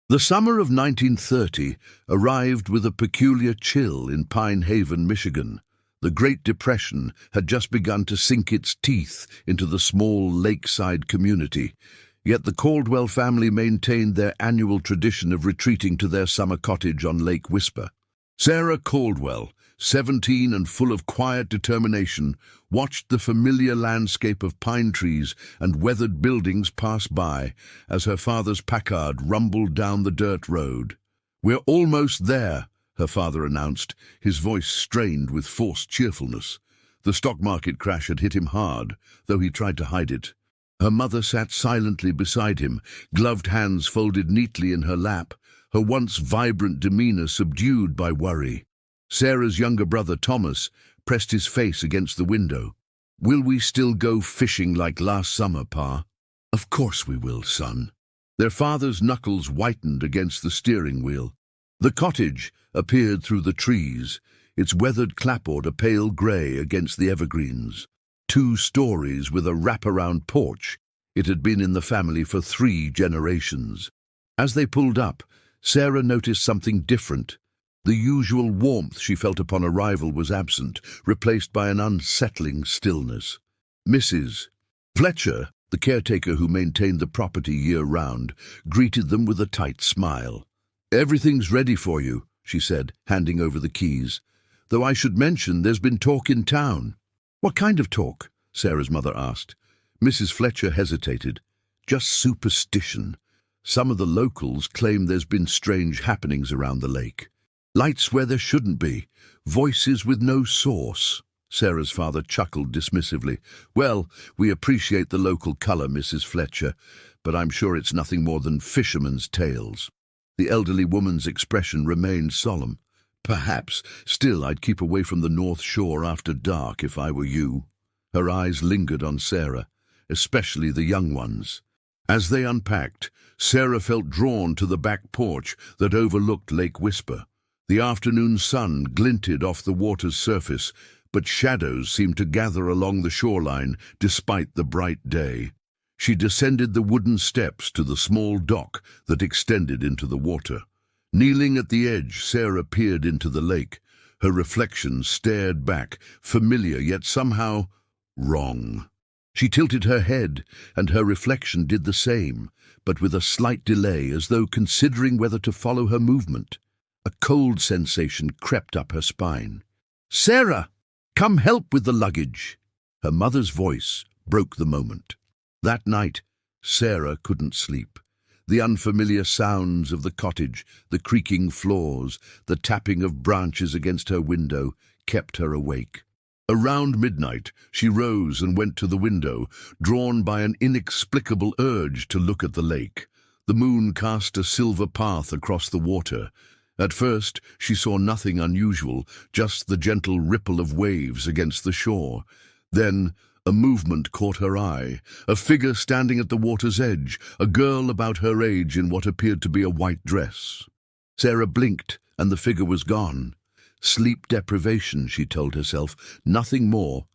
The summer of 1930 arrived with a peculiar chill in Pine Haven, Michigan. The Great Depression had just begun to sink its teeth into the small lakeside community, yet the Caldwell family maintained their annual tradition of retreating to their summer cottage on Lake Whisper. Sarah Caldwell, 17 and full of quiet determination, watched the familiar landscape of pine trees and weathered buildings pass by as her father's Packard rumbled down the dirt road. "We're almost there," her father announced, his voice strained with forced cheerfulness. The stock market crash had hit him hard, though he tried to hide it. Her mother sat silently beside him, gloved hands folded neatly in her lap, her once vibrant demeanor subdued by worry. Sarah's younger brother, Thomas, pressed his face against the window. "Will we still go fishing like last summer, Pa?" "Of course we will, son." Their father's knuckles whitened against the steering wheel. The cottage appeared through the trees, its weathered clapboard a pale grey against the evergreens. 2 stories with a wraparound porch, it had been in the family for 3 generations. As they pulled up, Sarah noticed something different. The usual warmth she felt upon arrival was absent, replaced by an unsettling stillness. Mrs. Fletcher, the caretaker who maintained the property year-round, greeted them with a tight smile. "Everything's ready for you," she said, handing over the keys. "Though I should mention there's been talk in town." "What kind of talk?" Sarah's mother asked. Mrs. Fletcher hesitated. "Just superstition. Some of the locals claim there's been strange happenings around the lake. Lights where there shouldn't be. Voices with no source." Sarah's father chuckled dismissively. "Well, we appreciate the local colour, Mrs. Fletcher, but I'm sure it's nothing more than fishermen's tales." The elderly woman's expression remained solemn. "Perhaps. Still, I'd keep away from the North Shore after dark if I were you." Her eyes lingered on Sarah, especially the young ones. As they unpacked, Sarah felt drawn to the back porch that overlooked Lake Whisper. The afternoon sun glinted off the water's surface, but shadows seemed to gather along the shoreline despite the bright day. She descended the wooden steps to the small dock that extended into the water. Kneeling at the edge, Sarah peered into the lake. Her reflection stared back, familiar yet somehow wrong. She tilted her head, and her reflection did the same, but with a slight delay, as though considering whether to follow her movement. A cold sensation crept up her spine. "Sarah, come help with the luggage." Her mother's voice broke the moment. That night, Sarah couldn't sleep. The unfamiliar sounds of the cottage, the creaking floors, the tapping of branches against her window, kept her awake. Around midnight, she rose and went to the window, drawn by an inexplicable urge to look at the lake. The moon cast a silver path across the water. At first, she saw nothing unusual, just the gentle ripple of waves against the shore. Then, a movement caught her eye, a figure standing at the water's edge, a girl about her age in what appeared to be a white dress. Sarah blinked, and the figure was gone. Sleep deprivation, she told herself, nothing more.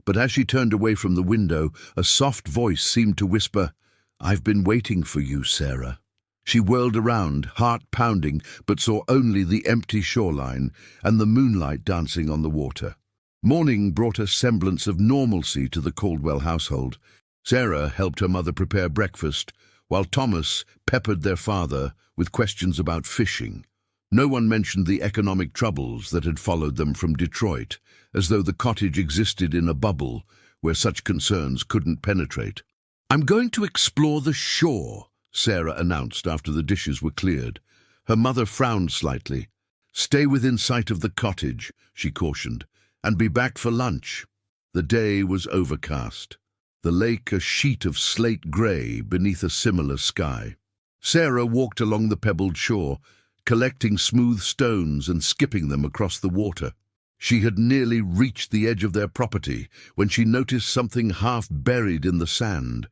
But as she turned away from the window, a soft voice seemed to whisper, "I've been waiting for you, Sarah." She whirled around, heart pounding, but saw only the empty shoreline and the moonlight dancing on the water. Morning brought a semblance of normalcy to the Caldwell household. Sarah helped her mother prepare breakfast, while Thomas peppered their father with questions about fishing. No one mentioned the economic troubles that had followed them from Detroit, as though the cottage existed in a bubble where such concerns couldn't penetrate. "I'm going to explore the shore," Sarah announced after the dishes were cleared. Her mother frowned slightly. "Stay within sight of the cottage," she cautioned, "and be back for lunch." The day was overcast, the lake a sheet of slate grey beneath a similar sky. Sarah walked along the pebbled shore, collecting smooth stones and skipping them across the water. She had nearly reached the edge of their property when she noticed something half buried in the sand,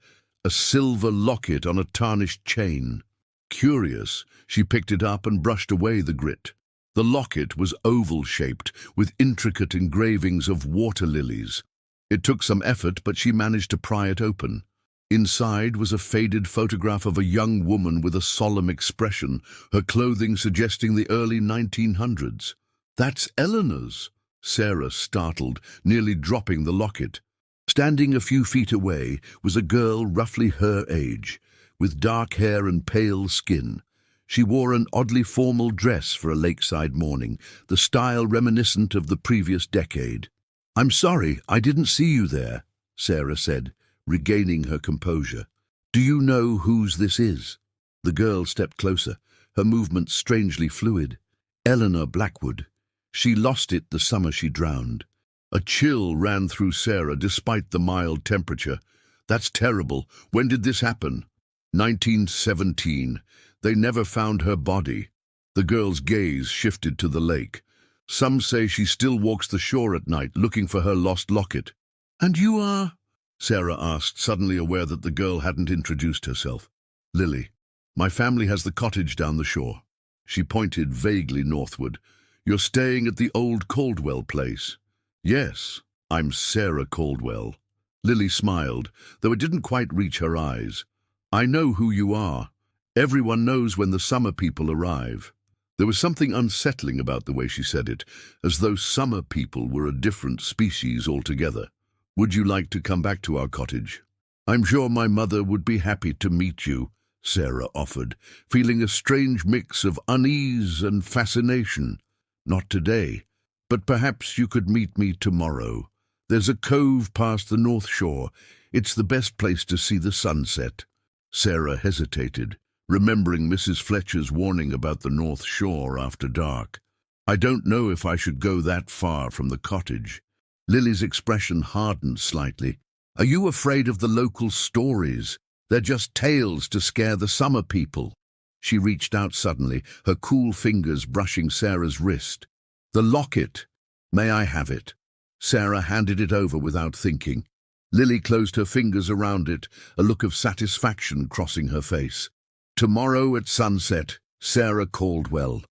a silver locket on a tarnished chain. Curious, she picked it up and brushed away the grit. The locket was oval-shaped, with intricate engravings of water lilies. It took some effort, but she managed to pry it open. Inside was a faded photograph of a young woman with a solemn expression, her clothing suggesting the early 1900s. "That's Eleanor's," Sarah startled, nearly dropping the locket. Standing a few feet away was a girl roughly her age, with dark hair and pale skin. She wore an oddly formal dress for a lakeside morning, the style reminiscent of the previous decade. "I'm sorry, I didn't see you there," Sarah said, regaining her composure. "Do you know whose this is?" The girl stepped closer, her movements strangely fluid. "Eleanor Blackwood. She lost it the summer she drowned." A chill ran through Sarah despite the mild temperature. "That's terrible. When did this happen?" 1917. They never found her body." The girl's gaze shifted to the lake. "Some say she still walks the shore at night, looking for her lost locket." "And you are?" Sarah asked, suddenly aware that the girl hadn't introduced herself. "Lily. My family has the cottage down the shore." She pointed vaguely northward. "You're staying at the old Caldwell place?" "Yes, I'm Sarah Caldwell." Lily smiled, though it didn't quite reach her eyes. "I know who you are. Everyone knows when the summer people arrive." There was something unsettling about the way she said it, as though summer people were a different species altogether. "Would you like to come back to our cottage?" "I'm sure my mother would be happy to meet you," Sarah offered, feeling a strange mix of unease and fascination. "Not today, but perhaps you could meet me tomorrow. There's a cove past the North Shore. It's the best place to see the sunset." Sarah hesitated, remembering Mrs. Fletcher's warning about the North Shore after dark. "I don't know if I should go that far from the cottage." Lily's expression hardened slightly. "Are you afraid of the local stories? They're just tales to scare the summer people." She reached out suddenly, her cool fingers brushing Sarah's wrist. "The locket. May I have it?" Sarah handed it over without thinking. Lily closed her fingers around it, a look of satisfaction crossing her face. "Tomorrow at sunset, Sarah Caldwell.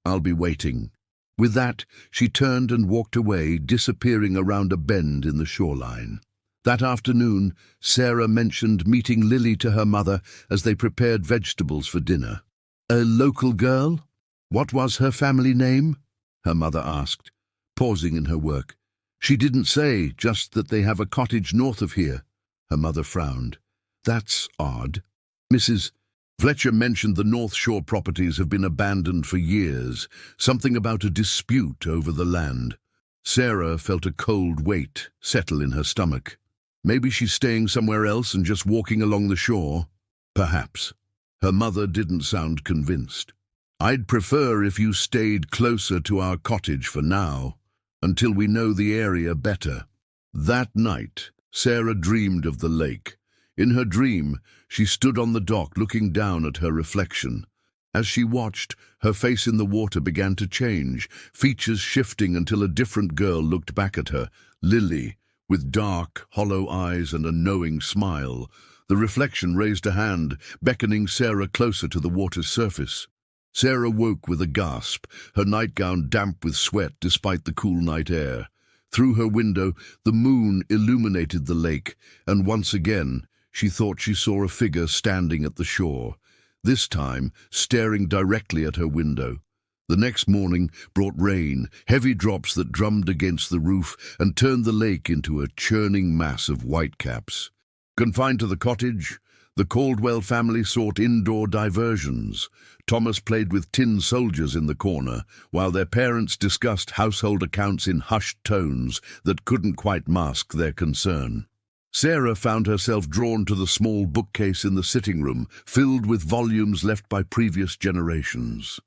I'll be waiting." With that, she turned and walked away, disappearing around a bend in the shoreline. That afternoon, Sarah mentioned meeting Lily to her mother as they prepared vegetables for dinner. "A local girl? What was her family name?" her mother asked, pausing in her work. "She didn't say, just that they have a cottage north of here." Her mother frowned. "That's odd." Mrs. Fletcher mentioned the North Shore properties have been abandoned for years, something about a dispute over the land. Sarah felt a cold weight settle in her stomach. Maybe she's staying somewhere else and just walking along the shore? Perhaps. Her mother didn't sound convinced. "I'd prefer if you stayed closer to our cottage for now, until we know the area better." That night, Sarah dreamed of the lake. In her dream, she stood on the dock looking down at her reflection. As she watched, her face in the water began to change, features shifting until a different girl looked back at her, Lily, with dark, hollow eyes and a knowing smile. The reflection raised a hand, beckoning Sarah closer to the water's surface. Sarah woke with a gasp, her nightgown damp with sweat despite the cool night air. Through her window, the moon illuminated the lake, and once again, she thought she saw a figure standing at the shore, this time staring directly at her window. The next morning brought rain, heavy drops that drummed against the roof and turned the lake into a churning mass of whitecaps. Confined to the cottage, the Caldwell family sought indoor diversions. Thomas played with tin soldiers in the corner, while their parents discussed household accounts in hushed tones that couldn't quite mask their concern. Sarah found herself drawn to the small bookcase in the sitting room, filled with volumes left by previous generations.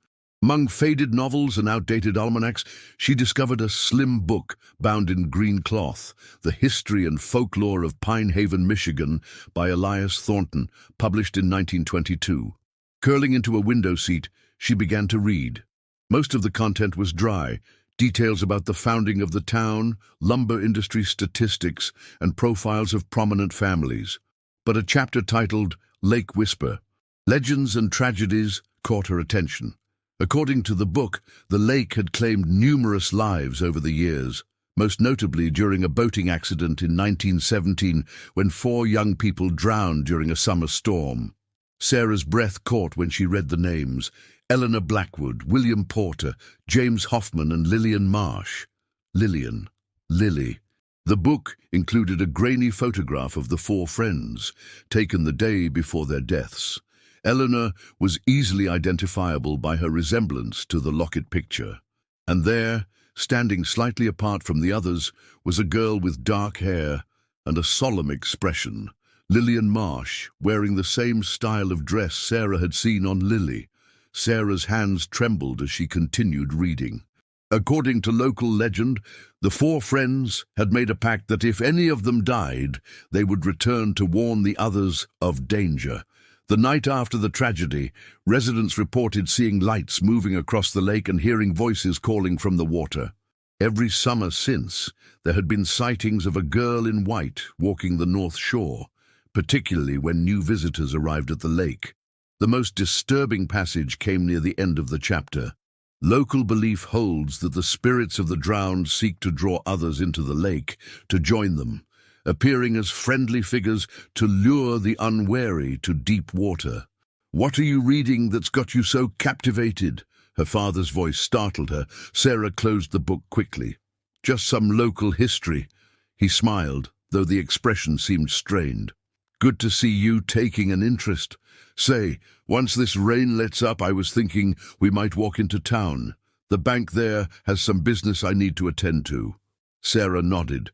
Among faded novels and outdated almanacs, she discovered a slim book bound in green cloth, The History and Folklore of Pine Haven, Michigan, by Elias Thornton, published in 1922. Curling into a window seat, she began to read. Most of the content was dry, details about the founding of the town, lumber industry statistics, and profiles of prominent families. But a chapter titled Lake Whisper, Legends and Tragedies, caught her attention. According to the book, the lake had claimed numerous lives over the years. most notably during a boating accident in 1917 when 4 young people drowned during a summer storm. Sarah's breath caught when she read the names: Eleanor Blackwood, William Porter, James Hoffman, and Lillian Marsh. Lillian. Lily. The book included a grainy photograph of the 4 friends, taken the day before their deaths. Eleanor was easily identifiable by her resemblance to the Lockett picture. And there, standing slightly apart from the others, was a girl with dark hair and a solemn expression. Lillian Marsh, wearing the same style of dress Sarah had seen on Lily. Sarah's hands trembled as she continued reading. According to local legend, the 4 friends had made a pact that if any of them died, they would return to warn the others of danger. The night after the tragedy, residents reported seeing lights moving across the lake and hearing voices calling from the water. Every summer since, there had been sightings of a girl in white walking the North Shore, particularly when new visitors arrived at the lake. The most disturbing passage came near the end of the chapter. Local belief holds that the spirits of the drowned seek to draw others into the lake to join them, appearing as friendly figures to lure the unwary to deep water. "What are you reading that's got you so captivated?" Her father's voice startled her. Sarah closed the book quickly. "Just some local history." He smiled, though the expression seemed strained. "Good to see you taking an interest. Say, once this rain lets up, I was thinking we might walk into town. The bank there has some business I need to attend to." Sarah nodded,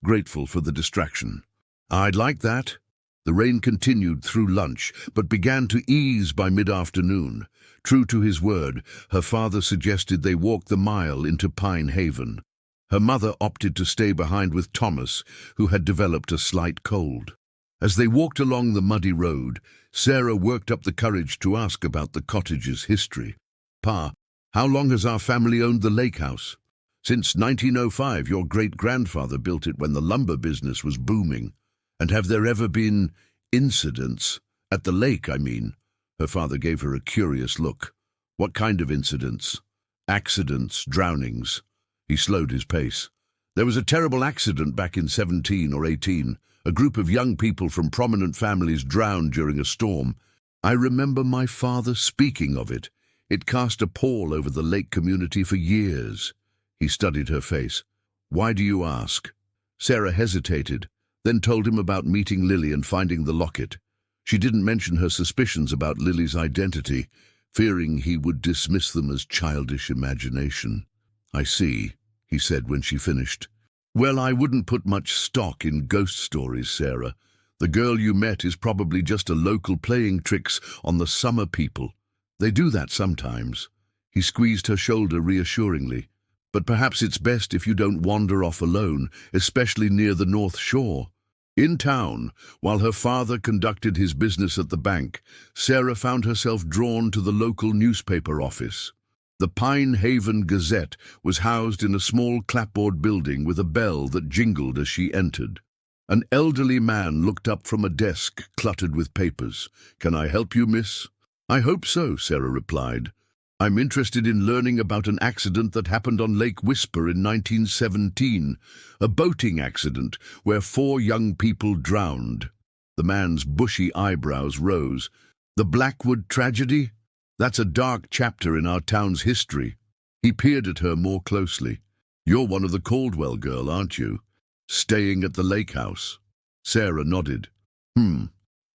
grateful for the distraction. "I'd like that." The rain continued through lunch, but began to ease by mid-afternoon. True to his word, her father suggested they walk the mile into Pine Haven. Her mother opted to stay behind with Thomas, who had developed a slight cold. As they walked along the muddy road, Sarah worked up the courage to ask about the cottage's history. "Pa, how long has our family owned the lake house?" "Since 1905, your great-grandfather built it when the lumber business was booming." "And have there ever been incidents? At the lake, I mean." Her father gave her a curious look. "What kind of incidents?" "Accidents, drownings." He slowed his pace. "There was a terrible accident back in 17 or 18. A group of young people from prominent families drowned during a storm. I remember my father speaking of it. It cast a pall over the lake community for years." He studied her face. "Why do you ask?" Sarah hesitated, then told him about meeting Lily and finding the locket. She didn't mention her suspicions about Lily's identity, fearing he would dismiss them as childish imagination. "I see," he said when she finished. "Well, I wouldn't put much stock in ghost stories, Sarah. The girl you met is probably just a local playing tricks on the summer people. They do that sometimes." He squeezed her shoulder reassuringly. "But perhaps it's best if you don't wander off alone, especially near the North Shore." In town, while her father conducted his business at the bank, Sarah found herself drawn to the local newspaper office. The Pine Haven Gazette was housed in a small clapboard building with a bell that jingled as she entered. An elderly man looked up from a desk cluttered with papers. "Can I help you, miss?" "I hope so," Sarah replied. "I'm interested in learning about an accident that happened on Lake Whisper in 1917, a boating accident where 4 young people drowned." The man's bushy eyebrows rose. "The Blackwood tragedy? That's a dark chapter in our town's history." He peered at her more closely. "You're one of the Caldwell girl, aren't you? Staying at the lake house?" Sarah nodded.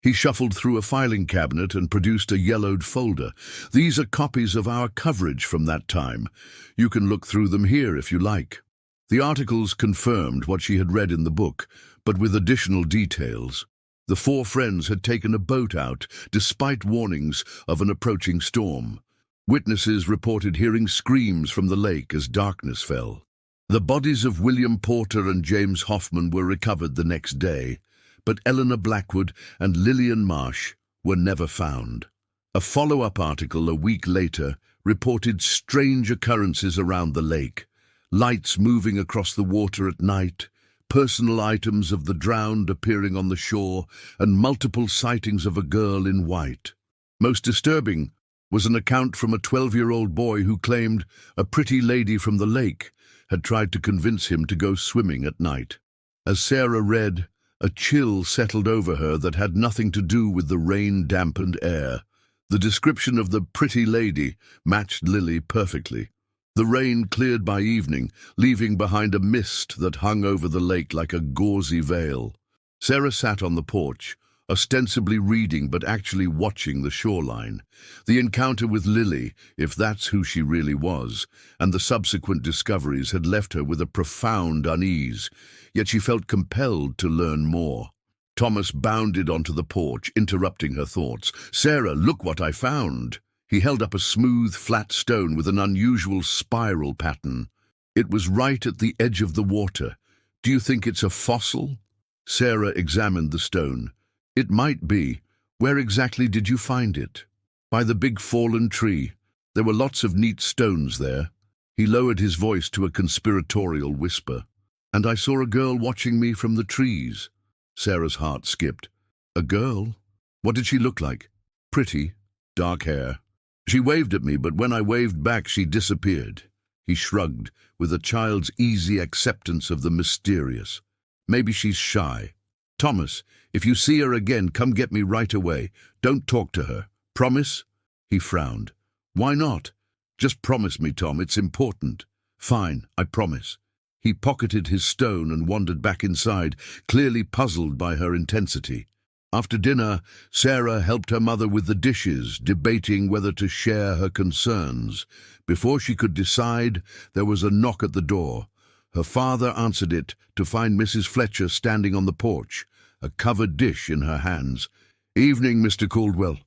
He shuffled through a filing cabinet and produced a yellowed folder. "These are copies of our coverage from that time. You can look through them here if you like." The articles confirmed what she had read in the book, but with additional details. The 4 friends had taken a boat out, despite warnings of an approaching storm. Witnesses reported hearing screams from the lake as darkness fell. The bodies of William Porter and James Hoffman were recovered the next day, but Eleanor Blackwood and Lillian Marsh were never found. A follow-up article a week later reported strange occurrences around the lake: lights moving across the water at night, personal items of the drowned appearing on the shore, and multiple sightings of a girl in white. Most disturbing was an account from a 12-year-old boy who claimed a pretty lady from the lake had tried to convince him to go swimming at night. As Sarah read, a chill settled over her that had nothing to do with the rain-dampened air. The description of the pretty lady matched Lily perfectly. The rain cleared by evening, leaving behind a mist that hung over the lake like a gauzy veil. Sarah sat on the porch, ostensibly reading but actually watching the shoreline. The encounter with Lily, if that's who she really was, and the subsequent discoveries had left her with a profound unease, yet she felt compelled to learn more. Thomas bounded onto the porch, interrupting her thoughts. "Sarah, look what I found!" He held up a smooth, flat stone with an unusual spiral pattern. It was right at the edge of the water. "Do you think it's a fossil?" Sarah examined the stone. "It might be. Where exactly did you find it?" "By the big fallen tree. There were lots of neat stones there." He lowered his voice to a conspiratorial whisper. "And I saw a girl watching me from the trees." Sarah's heart skipped. "A girl? What did she look like?" "Pretty. Dark hair. She waved at me, but when I waved back, she disappeared." He shrugged, with a child's easy acceptance of the mysterious. "Maybe she's shy. Thomas, if you see her again, come get me right away. Don't talk to her. Promise?" He frowned. "Why not? Just promise me, Tom. It's important." "Fine, I promise." He pocketed his stone and wandered back inside, clearly puzzled by her intensity. After dinner, Sarah helped her mother with the dishes, debating whether to share her concerns. Before she could decide, there was a knock at the door. Her father answered it to find Mrs. Fletcher standing on the porch, a covered dish in her hands. "Evening, Mr. Caldwell.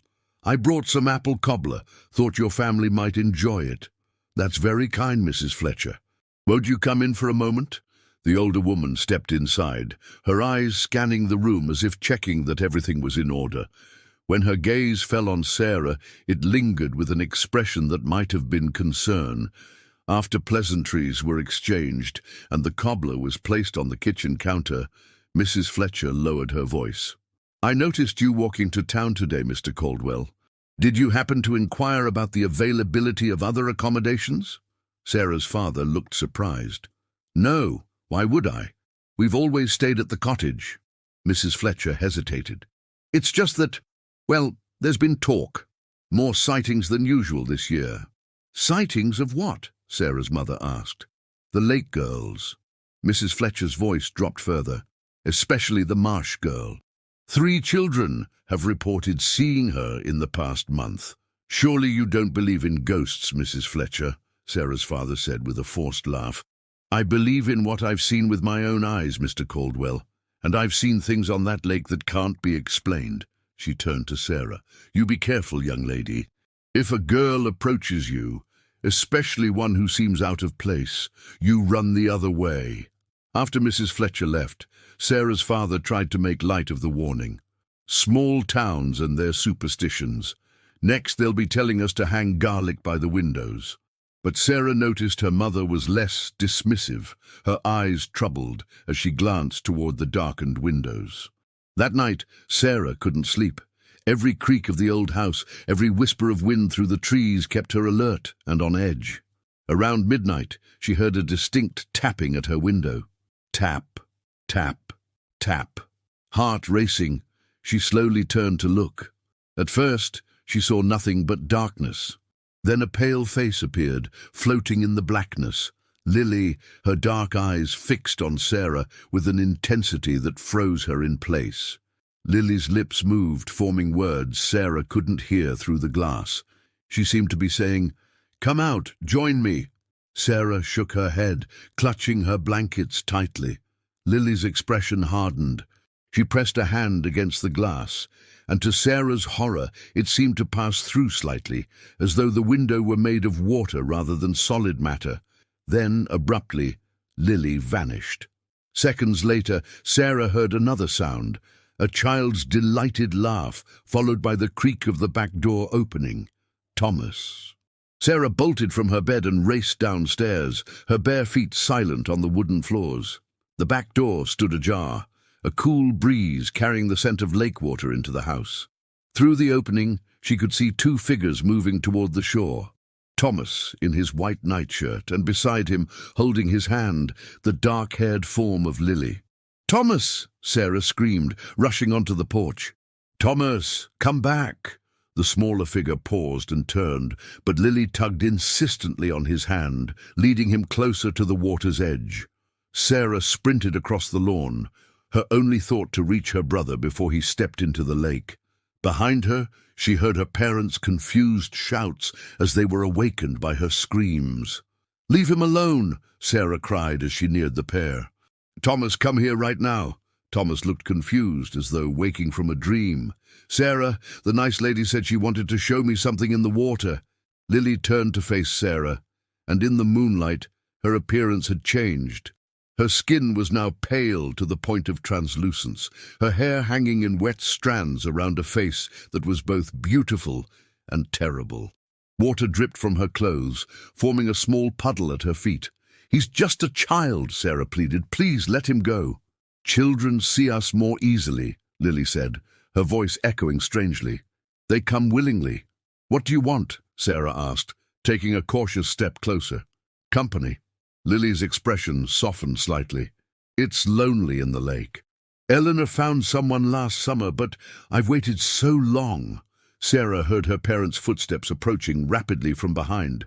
I brought some apple cobbler. Thought your family might enjoy it." "That's very kind, Mrs. Fletcher. Won't you come in for a moment?" The older woman stepped inside, her eyes scanning the room as if checking that everything was in order. When her gaze fell on Sarah, it lingered with an expression that might have been concern. After pleasantries were exchanged and the cobbler was placed on the kitchen counter, Mrs. Fletcher lowered her voice. "I noticed you walking to town today, Mr. Caldwell. Did you happen to inquire about the availability of other accommodations?" Sarah's father looked surprised. "No. Why would I? We've always stayed at the cottage." Mrs. Fletcher hesitated. "It's just that, well, there's been talk. More sightings than usual this year." "Sightings of what?" Sarah's mother asked. "The Lake girls." Mrs. Fletcher's voice dropped further. "Especially the Marsh girl. 3 children have reported seeing her in the past month." "Surely you don't believe in ghosts, Mrs. Fletcher," Sarah's father said with a forced laugh. "I believe in what I've seen with my own eyes, Mr. Caldwell, and I've seen things on that lake that can't be explained." She turned to Sarah. "You be careful, young lady. If a girl approaches you, especially one who seems out of place, you run the other way." After Mrs. Fletcher left, Sarah's father tried to make light of the warning. "Small towns and their superstitions. Next they'll be telling us to hang garlic by the windows." But Sarah noticed her mother was less dismissive, her eyes troubled as she glanced toward the darkened windows. That night, Sarah couldn't sleep. Every creak of the old house, every whisper of wind through the trees kept her alert and on edge. Around midnight, she heard a distinct tapping at her window. Tap, tap, tap. Heart racing, she slowly turned to look. At first, she saw nothing but darkness. Then a pale face appeared, floating in the blackness. Lily, her dark eyes fixed on Sarah with an intensity that froze her in place. Lily's lips moved, forming words Sarah couldn't hear through the glass. She seemed to be saying, "Come out, join me." Sarah shook her head, clutching her blankets tightly. Lily's expression hardened. She pressed a hand against the glass, and to Sarah's horror it seemed to pass through slightly, as though the window were made of water rather than solid matter. Then, abruptly, Lily vanished. Seconds later, Sarah heard another sound, a child's delighted laugh, followed by the creak of the back door opening. Thomas. Sarah bolted from her bed and raced downstairs, her bare feet silent on the wooden floors. The back door stood ajar, a cool breeze carrying the scent of lake water into the house. Through the opening, she could see 2 figures moving toward the shore. Thomas in his white nightshirt, and beside him, holding his hand, the dark-haired form of Lily. "Thomas!" Sarah screamed, rushing onto the porch. "Thomas, come back!" The smaller figure paused and turned, but Lily tugged insistently on his hand, leading him closer to the water's edge. Sarah sprinted across the lawn, her only thought to reach her brother before he stepped into the lake. Behind her, she heard her parents' confused shouts as they were awakened by her screams. "Leave him alone!" Sarah cried as she neared the pair. "Thomas, come here right now." Thomas looked confused, as though waking from a dream. "Sarah, the nice lady said she wanted to show me something in the water." Lily turned to face Sarah, and in the moonlight, her appearance had changed. Her skin was now pale to the point of translucence, her hair hanging in wet strands around a face that was both beautiful and terrible. Water dripped from her clothes, forming a small puddle at her feet. "He's just a child," Sarah pleaded. "Please let him go." "Children see us more easily," Lily said, her voice echoing strangely. "They come willingly." "What do you want?" Sarah asked, taking a cautious step closer. "Company." Lily's expression softened slightly. "It's lonely in the lake. Eleanor found someone last summer, but I've waited so long." Sarah heard her parents' footsteps approaching rapidly from behind.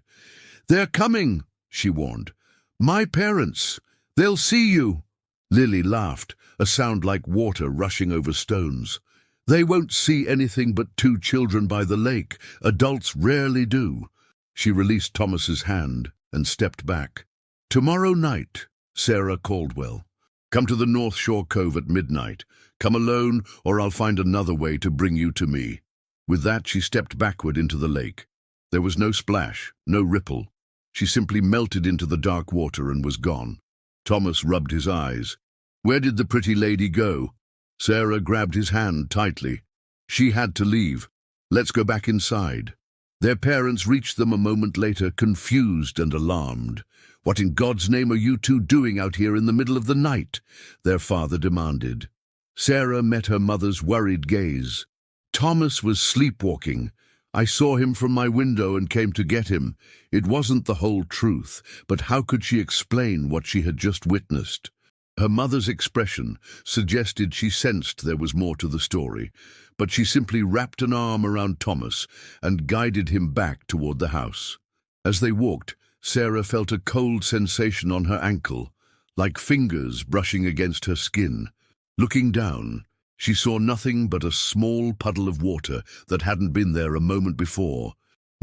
"They're coming," she warned. "My parents. They'll see you." Lily laughed, a sound like water rushing over stones. "They won't see anything but two children by the lake. Adults rarely do." She released Thomas's hand and stepped back. "Tomorrow night, Sarah Caldwell. Come to the North Shore Cove at midnight. Come alone, or I'll find another way to bring you to me." With that, she stepped backward into the lake. There was no splash, no ripple. She simply melted into the dark water and was gone. Thomas rubbed his eyes. "Where did the pretty lady go?" Sarah grabbed his hand tightly. "She had to leave. Let's go back inside." Their parents reached them a moment later, confused and alarmed. "What in God's name are you two doing out here in the middle of the night?" their father demanded. Sarah met her mother's worried gaze. "Thomas was sleepwalking. I saw him from my window and came to get him." It wasn't the whole truth, but how could she explain what she had just witnessed? Her mother's expression suggested she sensed there was more to the story, but she simply wrapped an arm around Thomas and guided him back toward the house. As they walked, Sarah felt a cold sensation on her ankle, like fingers brushing against her skin. Looking down, she saw nothing but a small puddle of water that hadn't been there a moment before.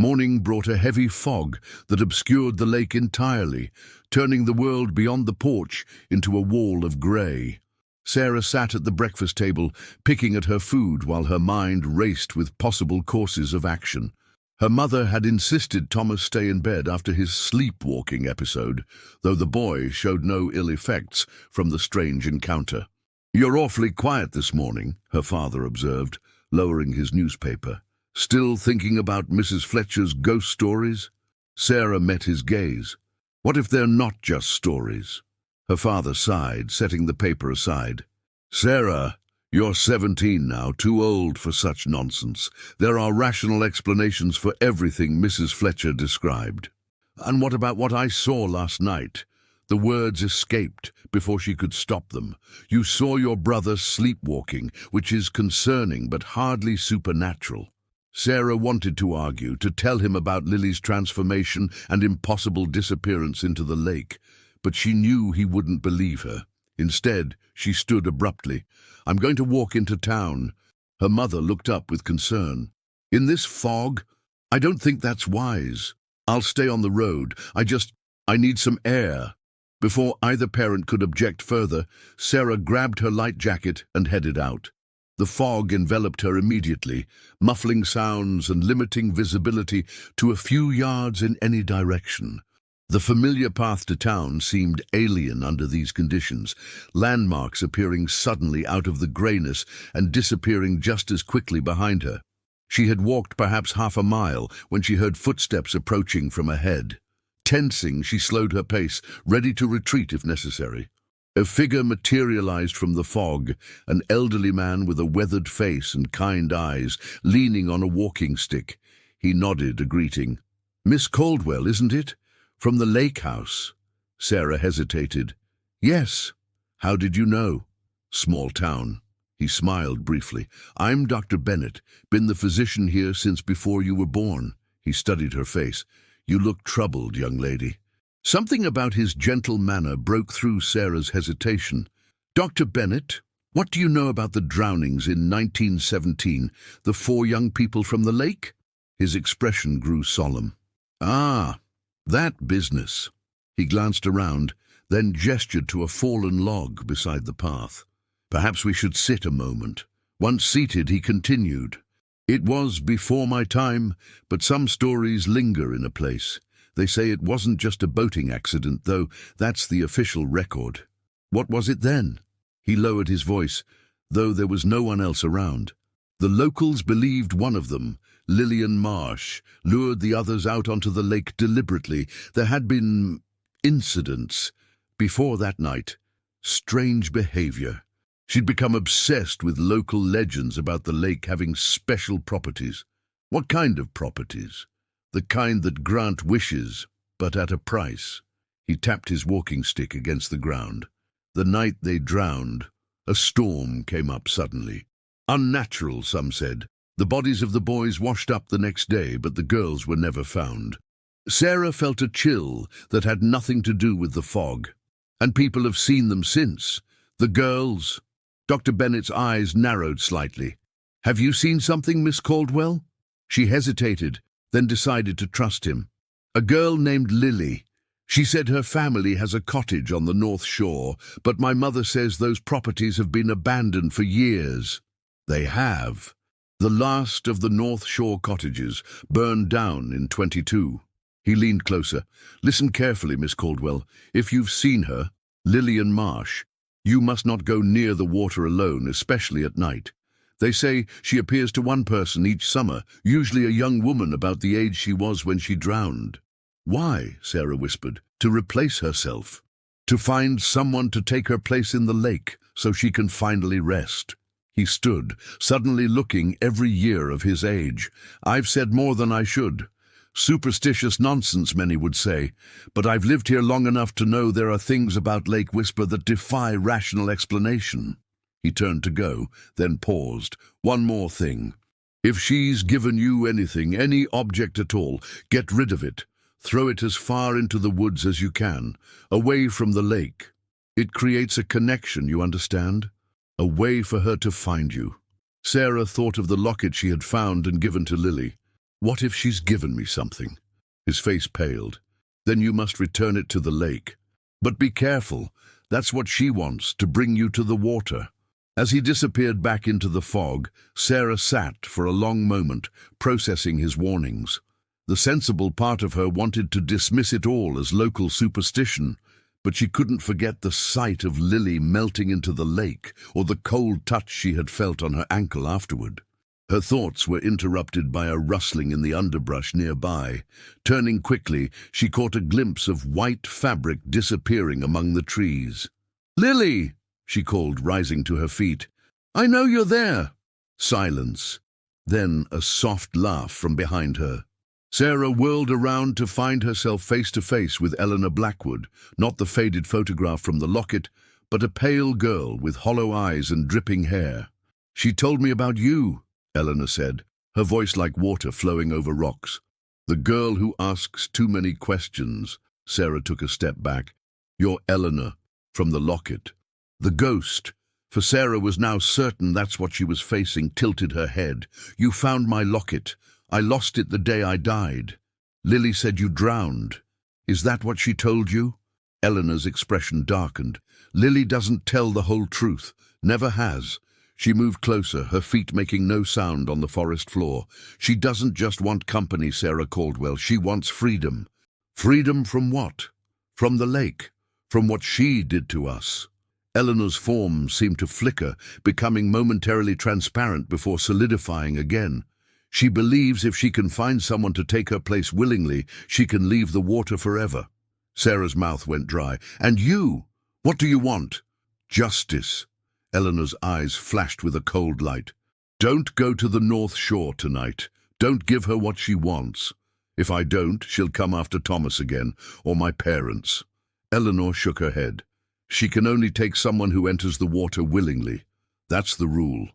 Morning brought a heavy fog that obscured the lake entirely, turning the world beyond the porch into a wall of grey. Sarah sat at the breakfast table, picking at her food while her mind raced with possible courses of action. Her mother had insisted Thomas stay in bed after his sleepwalking episode, though the boy showed no ill effects from the strange encounter. "You're awfully quiet this morning," her father observed, lowering his newspaper. "Still thinking about Mrs. Fletcher's ghost stories?" Sarah met his gaze. "What if they're not just stories?" Her father sighed, setting the paper aside. "Sarah, you're 17 now, too old for such nonsense. There are rational explanations for everything Mrs. Fletcher described." "And what about what I saw last night?" The words escaped before she could stop them. "You saw your brother sleepwalking, which is concerning but hardly supernatural." Sarah wanted to argue, to tell him about Lily's transformation and impossible disappearance into the lake, but she knew he wouldn't believe her. Instead, she stood abruptly. "I'm going to walk into town." Her mother looked up with concern. "In this fog? I don't think that's wise. I'll stay on the road. I need some air." Before either parent could object further, Sarah grabbed her light jacket and headed out. The fog enveloped her immediately, muffling sounds and limiting visibility to a few yards in any direction. The familiar path to town seemed alien under these conditions, landmarks appearing suddenly out of the greyness and disappearing just as quickly behind her. She had walked perhaps half a mile when she heard footsteps approaching from ahead. Tensing, she slowed her pace, ready to retreat if necessary. A figure materialized from the fog, an elderly man with a weathered face and kind eyes, leaning on a walking stick. He nodded a greeting. Miss Caldwell, isn't it? From the lake house. Sarah hesitated. Yes. How did you know? Small town. He smiled briefly. I'm Dr. Bennett, been the physician here since before you were born. He studied her face. You look troubled, young lady. Something about his gentle manner broke through Sarah's hesitation. Dr. Bennett, what do you know about the drownings in 1917, the 4 young people from the lake? His expression grew solemn. Ah, that business. He glanced around, then gestured to a fallen log beside the path. Perhaps we should sit a moment. Once seated, he continued. It was before my time, but some stories linger in a place. They say it wasn't just a boating accident, though that's the official record. What was it then? He lowered his voice, though there was no one else around. The locals believed one of them, Lillian Marsh, lured the others out onto the lake deliberately. There had been incidents before that night. Strange behavior. She'd become obsessed with local legends about the lake having special properties. What kind of properties? The kind that grant wishes, but at a price. He tapped his walking stick against the ground. The night they drowned, a storm came up suddenly. Unnatural, some said. The bodies of the boys washed up the next day, but the girls were never found. Sarah felt a chill that had nothing to do with the fog. And people have seen them since. The girls. Dr. Bennett's eyes narrowed slightly. Have you seen something, Miss Caldwell? She hesitated, then decided to trust him. A girl named Lily. She said her family has a cottage on the North Shore, but my mother says those properties have been abandoned for years. They have. The last of the North Shore cottages burned down in 22. He leaned closer. Listen carefully, Miss Caldwell. If you've seen her, Lillian Marsh, you must not go near the water alone, especially at night. They say she appears to one person each summer, usually a young woman about the age she was when she drowned. Why? Sarah whispered. To replace herself. To find someone to take her place in the lake so she can finally rest. He stood, suddenly looking every year of his age. I've said more than I should. Superstitious nonsense, many would say, but I've lived here long enough to know there are things about Lake Whisper that defy rational explanation. He turned to go, then paused. One more thing. If she's given you anything, any object at all, get rid of it. Throw it as far into the woods as you can, away from the lake. It creates a connection, you understand? A way for her to find you. Sarah thought of the locket she had found and given to Lily. What if she's given me something? His face paled. Then you must return it to the lake. But be careful. That's what she wants, to bring you to the water. As he disappeared back into the fog, Sarah sat for a long moment, processing his warnings. The sensible part of her wanted to dismiss it all as local superstition, but she couldn't forget the sight of Lily melting into the lake or the cold touch she had felt on her ankle afterward. Her thoughts were interrupted by a rustling in the underbrush nearby. Turning quickly, she caught a glimpse of white fabric disappearing among the trees. "Lily!" she called, rising to her feet. "I know you're there." Silence. Then a soft laugh from behind her. Sarah whirled around to find herself face to face with Eleanor Blackwood, not the faded photograph from the locket, but a pale girl with hollow eyes and dripping hair. "She told me about you," Eleanor said, her voice like water flowing over rocks. "The girl who asks too many questions." Sarah took a step back. "You're Eleanor, from the locket." The ghost, for Sarah was now certain that's what she was facing, tilted her head. "You found my locket. I lost it the day I died. Lily said you drowned. Is that what she told you?" Eleanor's expression darkened. "Lily doesn't tell the whole truth. Never has." She moved closer, her feet making no sound on the forest floor. "She doesn't just want company, Sarah Caldwell. She wants freedom." "Freedom from what?" "From the lake. From what she did to us." Eleanor's form seemed to flicker, becoming momentarily transparent before solidifying again. "She believes if she can find someone to take her place willingly, she can leave the water forever." Sarah's mouth went dry. "And you? What do you want?" "Justice." Eleanor's eyes flashed with a cold light. "Don't go to the North Shore tonight. Don't give her what she wants. If I don't, she'll come after Thomas again, or my parents." Eleanor shook her head. "She can only take someone who enters the water willingly. That's the rule."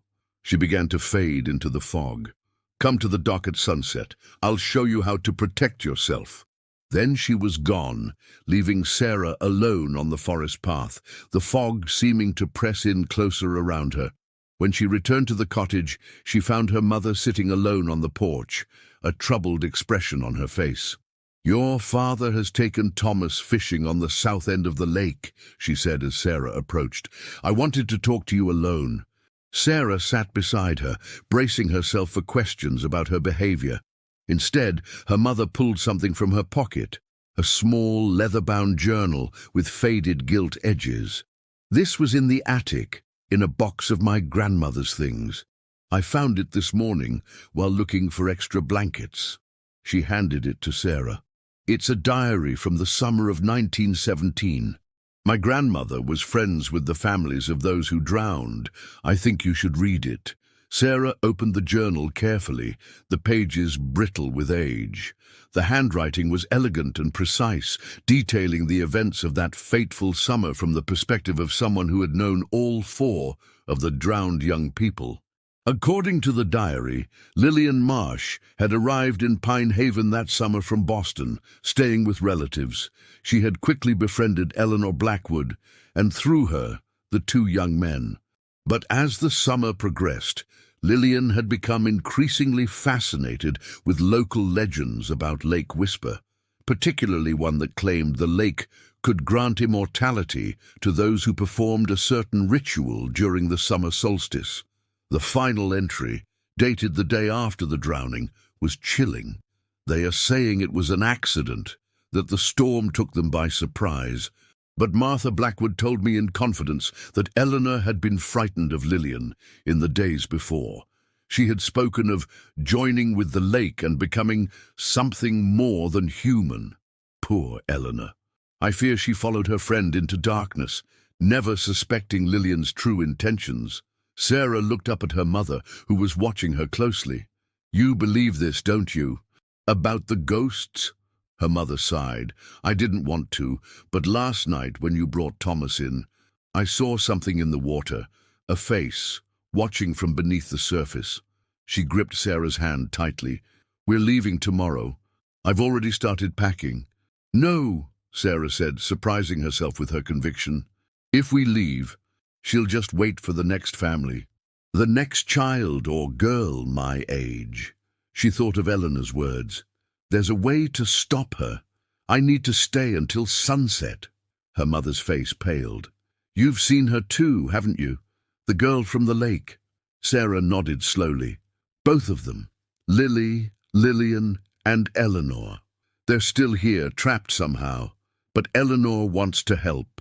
She began to fade into the fog. "Come to the dock at sunset. I'll show you how to protect yourself." Then she was gone, leaving Sarah alone on the forest path, the fog seeming to press in closer around her. When she returned to the cottage, she found her mother sitting alone on the porch, a troubled expression on her face. "Your father has taken Thomas fishing on the south end of the lake," she said as Sarah approached. "I wanted to talk to you alone." Sarah sat beside her, bracing herself for questions about her behavior. Instead, her mother pulled something from her pocket, a small leather-bound journal with faded gilt edges. "This was in the attic, in a box of my grandmother's things. I found it this morning while looking for extra blankets." She handed it to Sarah. "It's a diary from the summer of 1917. My grandmother was friends with the families of those who drowned. I think you should read it." Sarah opened the journal carefully, the pages brittle with age. The handwriting was elegant and precise, detailing the events of that fateful summer from the perspective of someone who had known all four of the drowned young people. According to the diary, Lillian Marsh had arrived in Pine Haven that summer from Boston, staying with relatives. She had quickly befriended Eleanor Blackwood, and through her, the two young men. But as the summer progressed, Lillian had become increasingly fascinated with local legends about Lake Whisper, particularly one that claimed the lake could grant immortality to those who performed a certain ritual during the summer solstice. The final entry, dated the day after the drowning, was chilling. "They are saying it was an accident, that the storm took them by surprise. But Martha Blackwood told me in confidence that Eleanor had been frightened of Lillian in the days before. She had spoken of joining with the lake and becoming something more than human. Poor Eleanor. I fear she followed her friend into darkness, never suspecting Lillian's true intentions." Sarah looked up at her mother, who was watching her closely. "You believe this, don't you? About the ghosts?" Her mother sighed. "I didn't want to, but last night when you brought Thomas in, I saw something in the water, a face, watching from beneath the surface." She gripped Sarah's hand tightly. "We're leaving tomorrow. I've already started packing." "No," Sarah said, surprising herself with her conviction. "If we leave, she'll just wait for the next family. The next child or girl my age." She thought of Eleanor's words. "There's a way to stop her. I need to stay until sunset." Her mother's face paled. "You've seen her too, haven't you? The girl from the lake." Sarah nodded slowly. "Both of them. Lily, Lillian, and Eleanor. They're still here, trapped somehow. But Eleanor wants to help."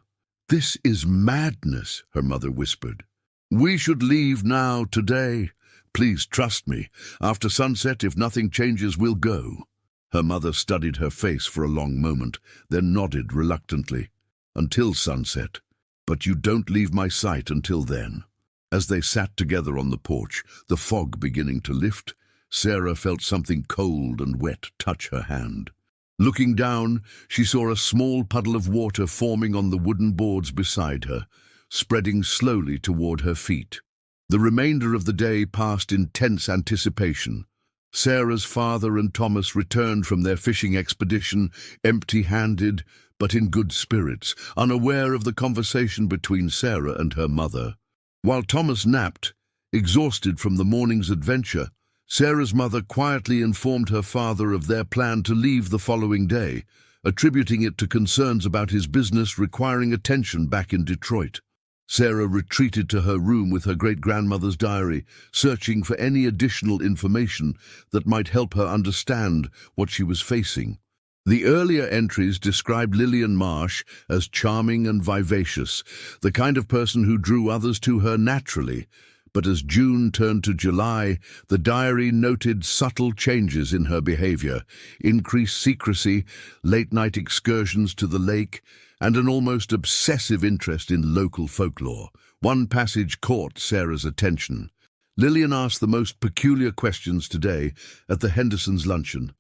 "This is madness," her mother whispered. "We should leave now, today. Please trust me. After sunset, if nothing changes, we'll go." Her mother studied her face for a long moment, then nodded reluctantly. "Until sunset. But you don't leave my sight until then." As they sat together on the porch, the fog beginning to lift, Sarah felt something cold and wet touch her hand. Looking down, she saw a small puddle of water forming on the wooden boards beside her, spreading slowly toward her feet. The remainder of the day passed in tense anticipation. Sarah's father and Thomas returned from their fishing expedition, empty-handed, but in good spirits, unaware of the conversation between Sarah and her mother. While Thomas napped, exhausted from the morning's adventure, Sarah's mother quietly informed her father of their plan to leave the following day, attributing it to concerns about his business requiring attention back in Detroit. Sarah retreated to her room with her great-grandmother's diary, searching for any additional information that might help her understand what she was facing. The earlier entries described Lillian Marsh as charming and vivacious, the kind of person who drew others to her naturally. But as June turned to July, the diary noted subtle changes in her behavior, increased secrecy, late-night excursions to the lake, and an almost obsessive interest in local folklore. One passage caught Sarah's attention. Lillian asked the most peculiar questions today at the Hendersons' luncheon.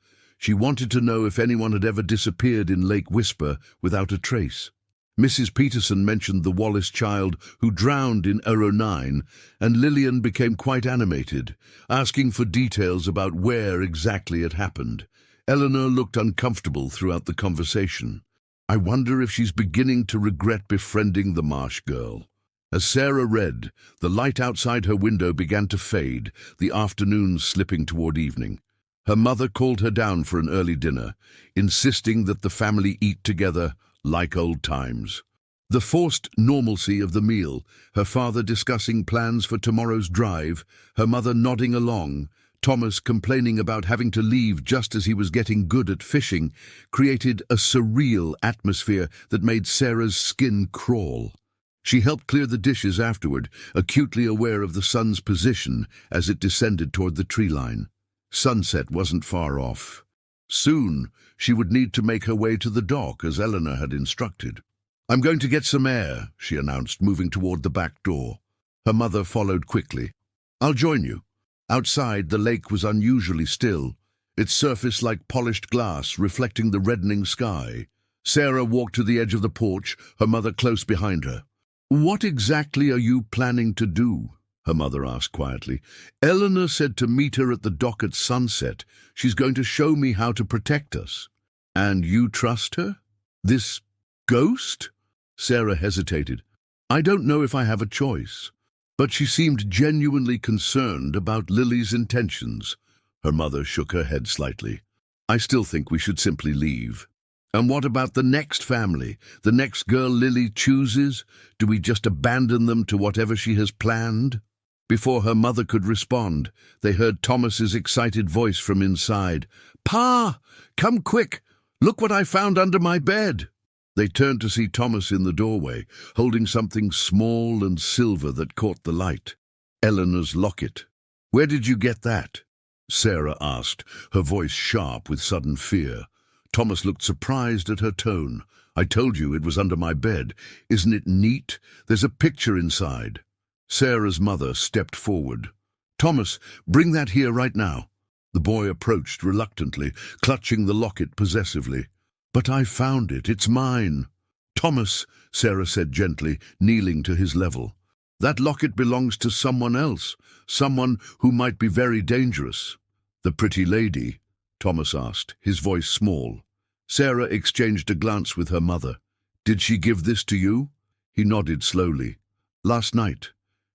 She wanted to know if anyone had ever disappeared in Lake Whisper without a trace. Mrs. Peterson mentioned the Wallace child who drowned in Arrow 9, and Lillian became quite animated, asking for details about where exactly it happened. Eleanor looked uncomfortable throughout the conversation. I wonder if she's beginning to regret befriending the Marsh girl. As Sarah read, the light outside her window began to fade, the afternoon slipping toward evening. Her mother called her down for an early dinner, insisting that the family eat together like old times. The forced normalcy of the meal, her father discussing plans for tomorrow's drive, her mother nodding along, Thomas complaining about having to leave just as he was getting good at fishing, created a surreal atmosphere that made Sarah's skin crawl. She helped clear the dishes afterward, acutely aware of the sun's position as it descended toward the tree line. Sunset wasn't far off. Soon, she would need to make her way to the dock, as Eleanor had instructed. I'm going to get some air, she announced, moving toward the back door. Her mother followed quickly. I'll join you. Outside, the lake was unusually still, its surface like polished glass reflecting the reddening sky. Sarah walked to the edge of the porch, her mother close behind her. What exactly are you planning to do? Her mother asked quietly. Eleanor said to meet her at the dock at sunset. She's going to show me how to protect us. And you trust her? This ghost? Sarah hesitated. I don't know if I have a choice. But she seemed genuinely concerned about Lily's intentions. Her mother shook her head slightly. I still think we should simply leave. And what about the next family, the next girl Lily chooses? Do we just abandon them to whatever she has planned? Before her mother could respond, they heard Thomas's excited voice from inside. Pa! Come quick! Look what I found under my bed! They turned to see Thomas in the doorway, holding something small and silver that caught the light. Eleanor's locket. Where did you get that? Sarah asked, her voice sharp with sudden fear. Thomas looked surprised at her tone. I told you it was under my bed. Isn't it neat? There's a picture inside. Sarah's mother stepped forward. Thomas, bring that here right now. The boy approached reluctantly, clutching the locket possessively. But I found it. It's mine. Thomas, Sarah said gently, kneeling to his level. That locket belongs to someone else, someone who might be very dangerous. The pretty lady? Thomas asked, his voice small. Sarah exchanged a glance with her mother. Did she give this to you? He nodded slowly. Last night.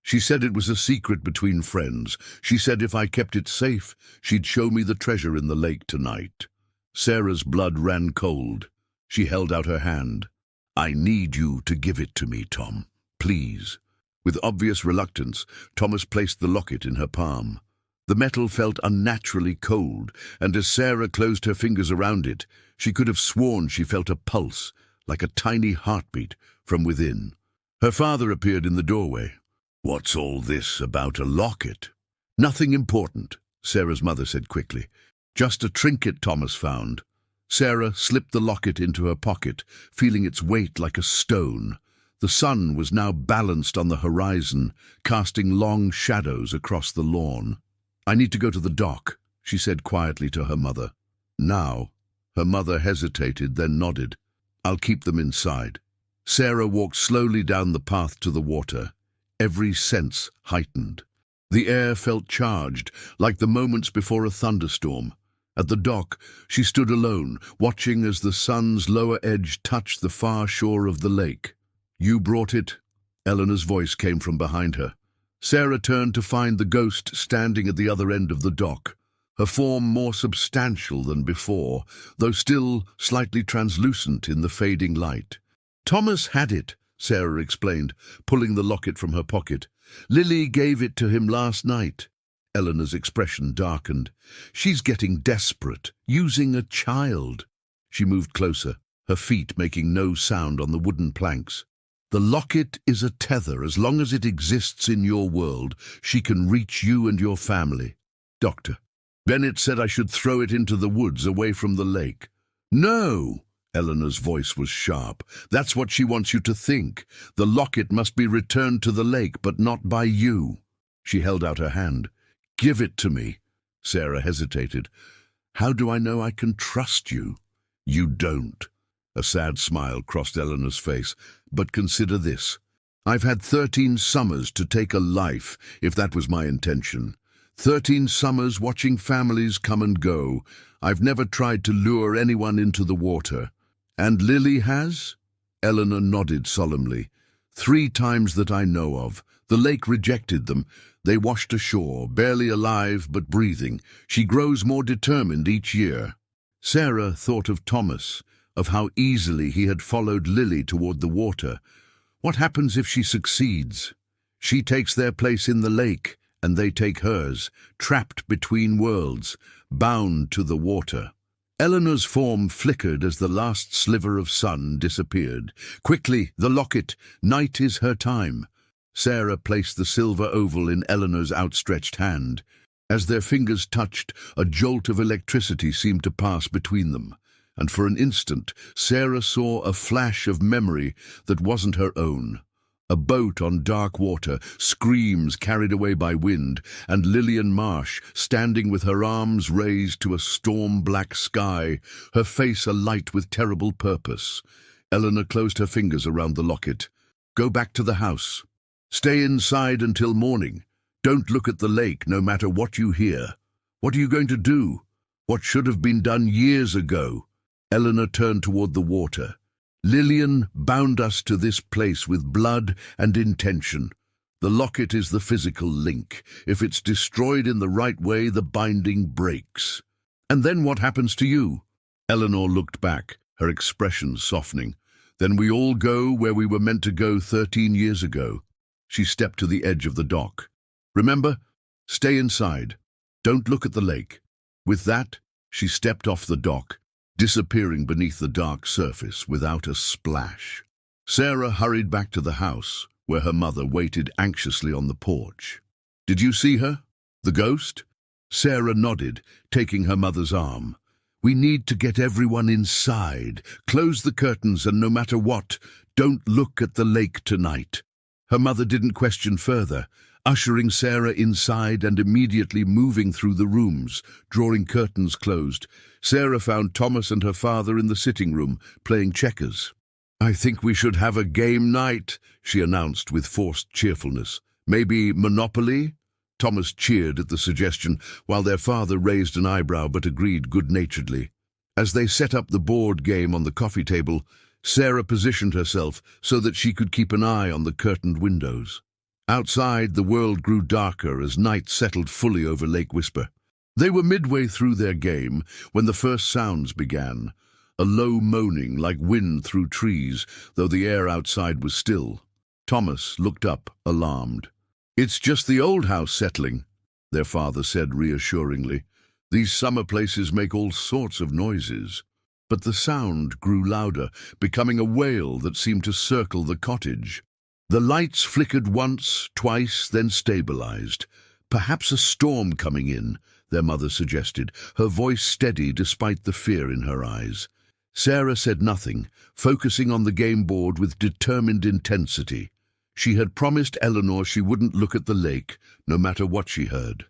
She said it was a secret between friends. She said if I kept it safe, she'd show me the treasure in the lake tonight. Sarah's blood ran cold. She held out her hand. I need you to give it to me, Tom. Please. With obvious reluctance, Thomas placed the locket in her palm. The metal felt unnaturally cold, and as Sarah closed her fingers around it, she could have sworn she felt a pulse, like a tiny heartbeat, from within. Her father appeared in the doorway. What's all this about a locket? Nothing important, Sarah's mother said quickly. Just a trinket Thomas found. Sarah slipped the locket into her pocket, feeling its weight like a stone. The sun was now balanced on the horizon, casting long shadows across the lawn. I need to go to the dock, she said quietly to her mother. Now? Her mother hesitated, then nodded. I'll keep them inside. Sarah walked slowly down the path to the water, every sense heightened. The air felt charged, like the moments before a thunderstorm. At the dock, she stood alone, watching as the sun's lower edge touched the far shore of the lake. You brought it? Eleanor's voice came from behind her. Sarah turned to find the ghost standing at the other end of the dock, her form more substantial than before, though still slightly translucent in the fading light. Thomas had it, Sarah explained, pulling the locket from her pocket. Lily gave it to him last night. Eleanor's expression darkened. She's getting desperate, using a child. She moved closer, her feet making no sound on the wooden planks. The locket is a tether. As long as it exists in your world, she can reach you and your family. Doctor, Bennett said I should throw it into the woods away from the lake. No! Eleanor's voice was sharp. That's what she wants you to think. The locket must be returned to the lake, but not by you. She held out her hand. Give it to me. Sarah hesitated. How do I know I can trust you? You don't. A sad smile crossed Eleanor's face. But consider this. I've had 13 summers to take a life, if that was my intention. 13 summers watching families come and go. I've never tried to lure anyone into the water. And Lily has? Eleanor nodded solemnly. 3 times that I know of. The lake rejected them. They washed ashore, barely alive but breathing. She grows more determined each year. Sarah thought of Thomas, of how easily he had followed Lily toward the water. What happens if she succeeds? She takes their place in the lake, and they take hers, trapped between worlds, bound to the water. Eleanor's form flickered as the last sliver of sun disappeared. Quickly, the locket. Night is her time. Sarah placed the silver oval in Eleanor's outstretched hand. As their fingers touched, a jolt of electricity seemed to pass between them. And for an instant, Sarah saw a flash of memory that wasn't her own. A boat on dark water, screams carried away by wind, and Lillian Marsh standing with her arms raised to a storm-black sky, her face alight with terrible purpose. Eleanor closed her fingers around the locket. Go back to the house. Stay inside until morning. Don't look at the lake, no matter what you hear. What are you going to do? What should have been done years ago? Eleanor turned toward the water. Lillian bound us to this place with blood and intention. The locket is the physical link. If it's destroyed in the right way, the binding breaks. And then what happens to you? Eleanor looked back, her expression softening. Then we all go where we were meant to go 13 years ago. She stepped to the edge of the dock. Remember? Stay inside. Don't look at the lake. With that, she stepped off the dock, disappearing beneath the dark surface without a splash. Sarah hurried back to the house, where her mother waited anxiously on the porch. Did you see her? The ghost? Sarah nodded, taking her mother's arm. We need to get everyone inside. Close the curtains and no matter what, don't look at the lake tonight. Her mother didn't question further, ushering Sarah inside and immediately moving through the rooms, drawing curtains closed. Sarah found Thomas and her father in the sitting room, playing checkers. I think we should have a game night, she announced with forced cheerfulness. Maybe Monopoly? Thomas cheered at the suggestion, while their father raised an eyebrow but agreed good-naturedly. As they set up the board game on the coffee table, Sarah positioned herself so that she could keep an eye on the curtained windows. Outside, the world grew darker as night settled fully over Lake Whisper. They were midway through their game when the first sounds began, a low moaning like wind through trees, though the air outside was still. Thomas looked up, alarmed. It's just the old house settling, their father said reassuringly. These summer places make all sorts of noises. But the sound grew louder, becoming a wail that seemed to circle the cottage. The lights flickered once, twice, then stabilized. Perhaps a storm coming in, their mother suggested, her voice steady despite the fear in her eyes. Sarah said nothing, focusing on the game board with determined intensity. She had promised Eleanor she wouldn't look at the lake, no matter what she heard.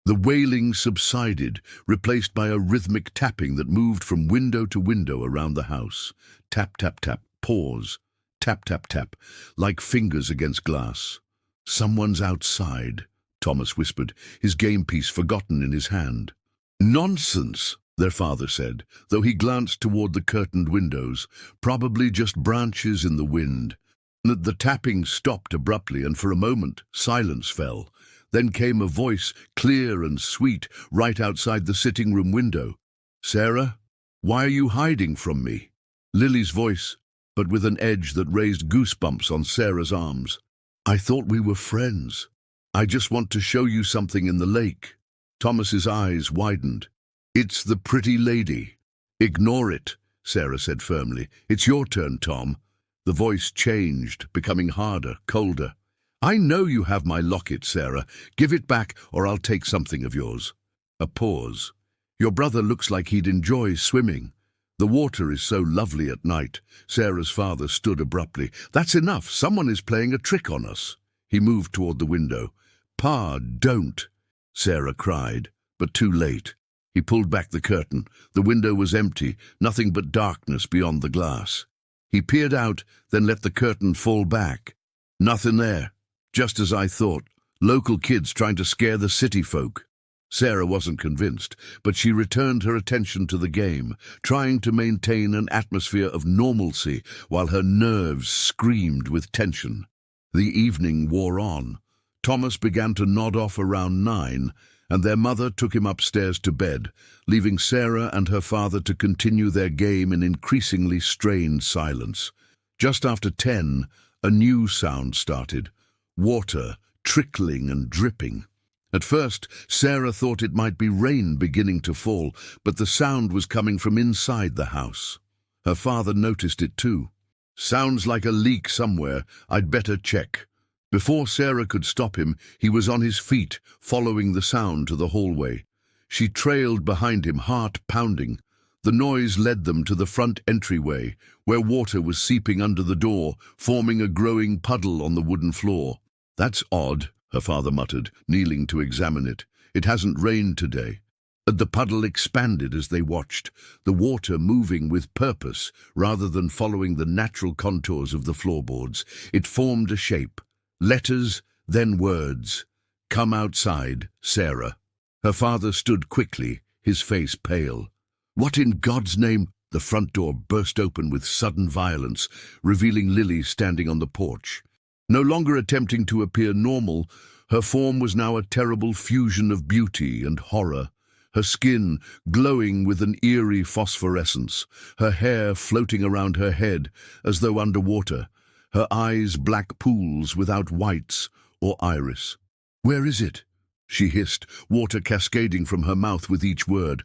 The wailing subsided, replaced by a rhythmic tapping that moved from window to window around the house. Tap, tap, tap, pause. Tap, tap, tap, like fingers against glass. Someone's outside, Thomas whispered, his game piece forgotten in his hand. Nonsense, their father said, though he glanced toward the curtained windows, probably just branches in the wind. The tapping stopped abruptly, and for a moment silence fell. Then came a voice, clear and sweet, right outside the sitting-room window. Sarah, why are you hiding from me? Lily's voice, but with an edge that raised goosebumps on Sarah's arms. I thought we were friends. I just want to show you something in the lake. Thomas's eyes widened. It's the pretty lady. Ignore it, Sarah said firmly. It's your turn, Tom. The voice changed, becoming harder, colder. I know you have my locket, Sarah. Give it back, or I'll take something of yours. A pause. Your brother looks like he'd enjoy swimming. The water is so lovely at night. Sarah's father stood abruptly. That's enough. Someone is playing a trick on us. He moved toward the window. Pa, don't, Sarah cried, but too late. He pulled back the curtain. The window was empty, nothing but darkness beyond the glass. He peered out, then let the curtain fall back. Nothing there. Just as I thought. Local kids trying to scare the city folk. Sarah wasn't convinced, but she returned her attention to the game, trying to maintain an atmosphere of normalcy while her nerves screamed with tension. The evening wore on. Thomas began to nod off around 9, and their mother took him upstairs to bed, leaving Sarah and her father to continue their game in increasingly strained silence. Just after 10, a new sound started. Water, trickling and dripping. At first, Sarah thought it might be rain beginning to fall, but the sound was coming from inside the house. Her father noticed it too. "Sounds like a leak somewhere. I'd better check." Before Sarah could stop him, he was on his feet, following the sound to the hallway. She trailed behind him, heart pounding. The noise led them to the front entryway, where water was seeping under the door, forming a growing puddle on the wooden floor. "That's odd," her father muttered, kneeling to examine it. "It hasn't rained today." The puddle expanded as they watched, the water moving with purpose rather than following the natural contours of the floorboards. It formed a shape. Letters, then words. "Come outside, Sarah." Her father stood quickly, his face pale. "What in God's name?" The front door burst open with sudden violence, revealing Lily standing on the porch. No longer attempting to appear normal, her form was now a terrible fusion of beauty and horror. Her skin glowing with an eerie phosphorescence, her hair floating around her head as though underwater, her eyes black pools without whites or iris. "Where is it?" she hissed, water cascading from her mouth with each word.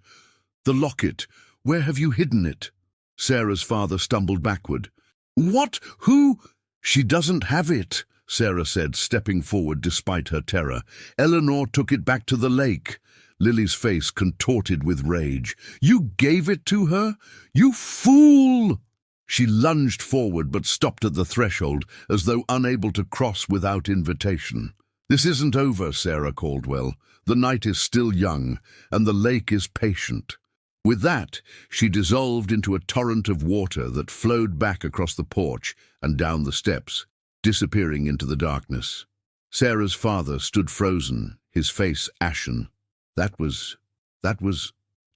"The locket. Where have you hidden it?" Sarah's father stumbled backward. "What? Who?" "She doesn't have it," Sarah said, stepping forward despite her terror. "Eleanor took it back to the lake." Lily's face contorted with rage. "You gave it to her? You fool!" She lunged forward but stopped at the threshold, as though unable to cross without invitation. "This isn't over, Sarah Caldwell. The night is still young, and the lake is patient." With that, she dissolved into a torrent of water that flowed back across the porch and down the steps, disappearing into the darkness. Sarah's father stood frozen, his face ashen. That was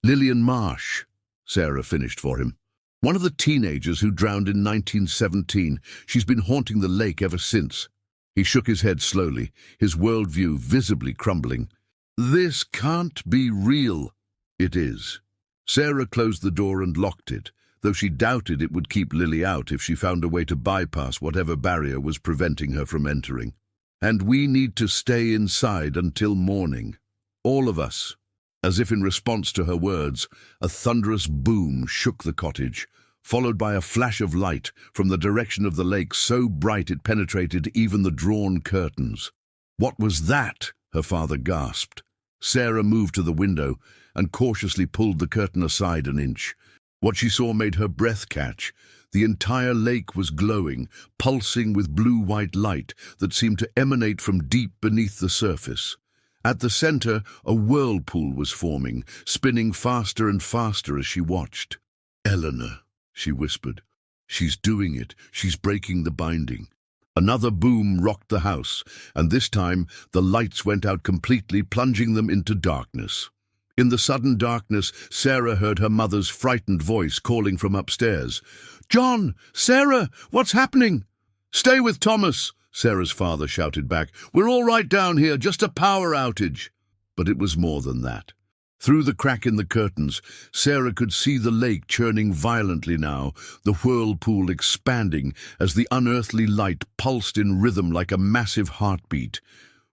Lillian Marsh," Sarah finished for him. "One of the teenagers who drowned in 1917. She's been haunting the lake ever since." He shook his head slowly, his worldview visibly crumbling. "This can't be real." "It is." Sarah closed the door and locked it, though she doubted it would keep Lily out if she found a way to bypass whatever barrier was preventing her from entering. "And we need to stay inside until morning. All of us." As if in response to her words, a thunderous boom shook the cottage, followed by a flash of light from the direction of the lake so bright it penetrated even the drawn curtains. "What was that?" her father gasped. Sarah moved to the window and cautiously pulled the curtain aside an inch. What she saw made her breath catch. The entire lake was glowing, pulsing with blue-white light that seemed to emanate from deep beneath the surface. At the center, a whirlpool was forming, spinning faster and faster as she watched. "Eleanor," she whispered. "She's doing it. She's breaking the binding." Another boom rocked the house, and this time the lights went out completely, plunging them into darkness. In the sudden darkness, Sarah heard her mother's frightened voice calling from upstairs. "John! Sarah! What's happening?" "Stay with Thomas," Sarah's father shouted back. "We're all right down here, just a power outage." But it was more than that. Through the crack in the curtains, Sarah could see the lake churning violently now, the whirlpool expanding as the unearthly light pulsed in rhythm like a massive heartbeat.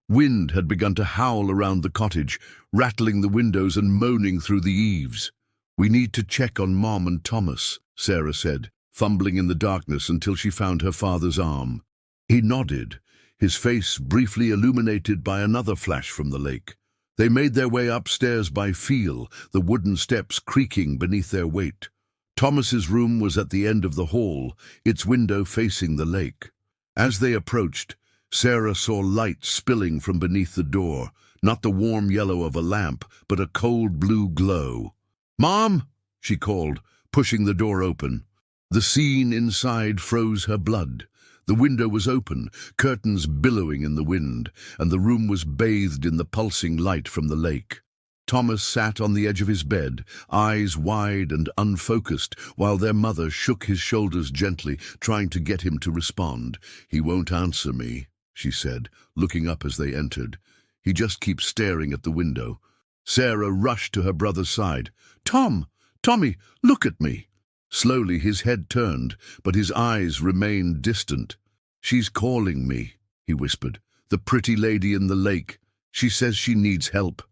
Wind had begun to howl around the cottage, rattling the windows and moaning through the eaves. "We need to check on Mom and Thomas," Sarah said, fumbling in the darkness until she found her father's arm. He nodded, his face briefly illuminated by another flash from the lake. They made their way upstairs by feel, the wooden steps creaking beneath their weight. Thomas's room was at the end of the hall, its window facing the lake. As they approached, Sarah saw light spilling from beneath the door, not the warm yellow of a lamp, but a cold blue glow. "Mom!" she called, pushing the door open. The scene inside froze her blood. The window was open, curtains billowing in the wind, and the room was bathed in the pulsing light from the lake. Thomas sat on the edge of his bed, eyes wide and unfocused, while their mother shook his shoulders gently, trying to get him to respond. "He won't answer me," she said, looking up as they entered. "He just keeps staring at the window." Sarah rushed to her brother's side. Tommy, look at me." Slowly his head turned, but his eyes remained distant. "She's calling me," he whispered. "The pretty lady in the lake. She says she needs help."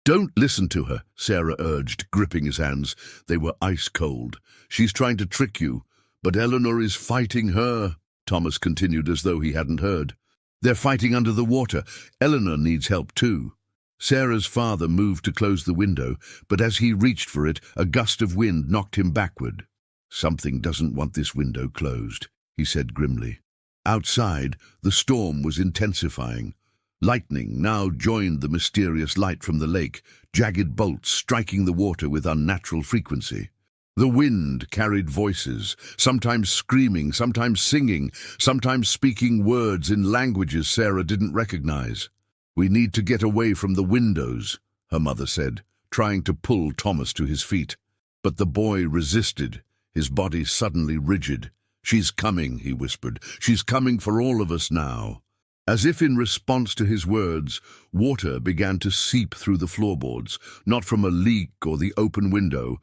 "Don't listen to her," Sarah urged, gripping his hands. They were ice cold. "She's trying to trick you, but Eleanor is fighting her," Thomas continued as though he hadn't heard. "They're fighting under the water. Eleanor needs help too." Sarah's father moved to close the window, but as he reached for it, a gust of wind knocked him backward. "Something doesn't want this window closed," he said grimly. Outside, the storm was intensifying. Lightning now joined the mysterious light from the lake, jagged bolts striking the water with unnatural frequency. The wind carried voices, sometimes screaming, sometimes singing, sometimes speaking words in languages Sarah didn't recognize. "We need to get away from the windows," her mother said, trying to pull Thomas to his feet. But the boy resisted, his body suddenly rigid. "She's coming," he whispered. "She's coming for all of us now." As if in response to his words, water began to seep through the floorboards, not from a leak or the open window,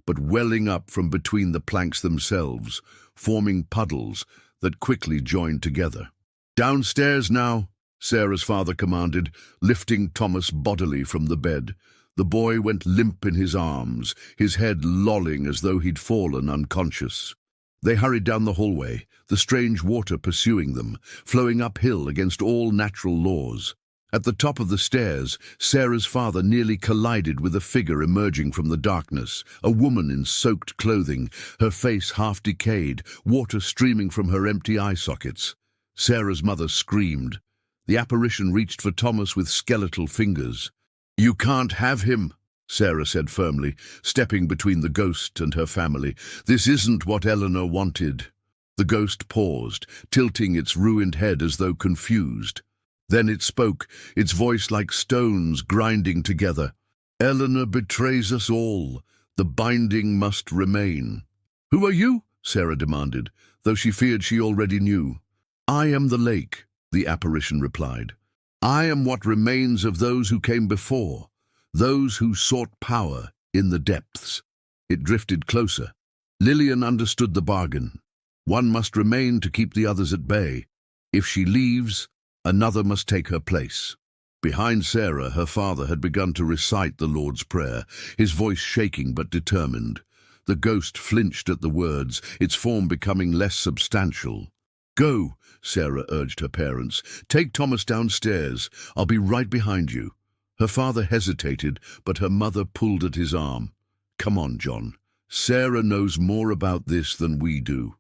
but welling up from between the planks themselves, forming puddles that quickly joined together. "Downstairs now," Sarah's father commanded, lifting Thomas bodily from the bed. The boy went limp in his arms, his head lolling as though he'd fallen unconscious. They hurried down the hallway, the strange water pursuing them, flowing uphill against all natural laws. At the top of the stairs, Sarah's father nearly collided with a figure emerging from the darkness, a woman in soaked clothing, her face half decayed, water streaming from her empty eye sockets. Sarah's mother screamed. The apparition reached for Thomas with skeletal fingers. "You can't have him," Sarah said firmly, stepping between the ghost and her family. "This isn't what Eleanor wanted." The ghost paused, tilting its ruined head as though confused. Then it spoke, its voice like stones grinding together. "Eleanor betrays us all. The binding must remain." "Who are you?" Sarah demanded, though she feared she already knew. "I am the lake," the apparition replied. "I am what remains of those who came before, those who sought power in the depths." It drifted closer. Lillian understood the bargain. One must remain to keep the others at bay. If she leaves, another must take her place. Behind Sarah, her father had begun to recite the Lord's Prayer, his voice shaking but determined. The ghost flinched at the words, its form becoming less substantial. "Go," Sarah urged her parents. "Take Thomas downstairs. I'll be right behind you." Her father hesitated, but her mother pulled at his arm. "Come on, John. Sarah knows more about this than we do."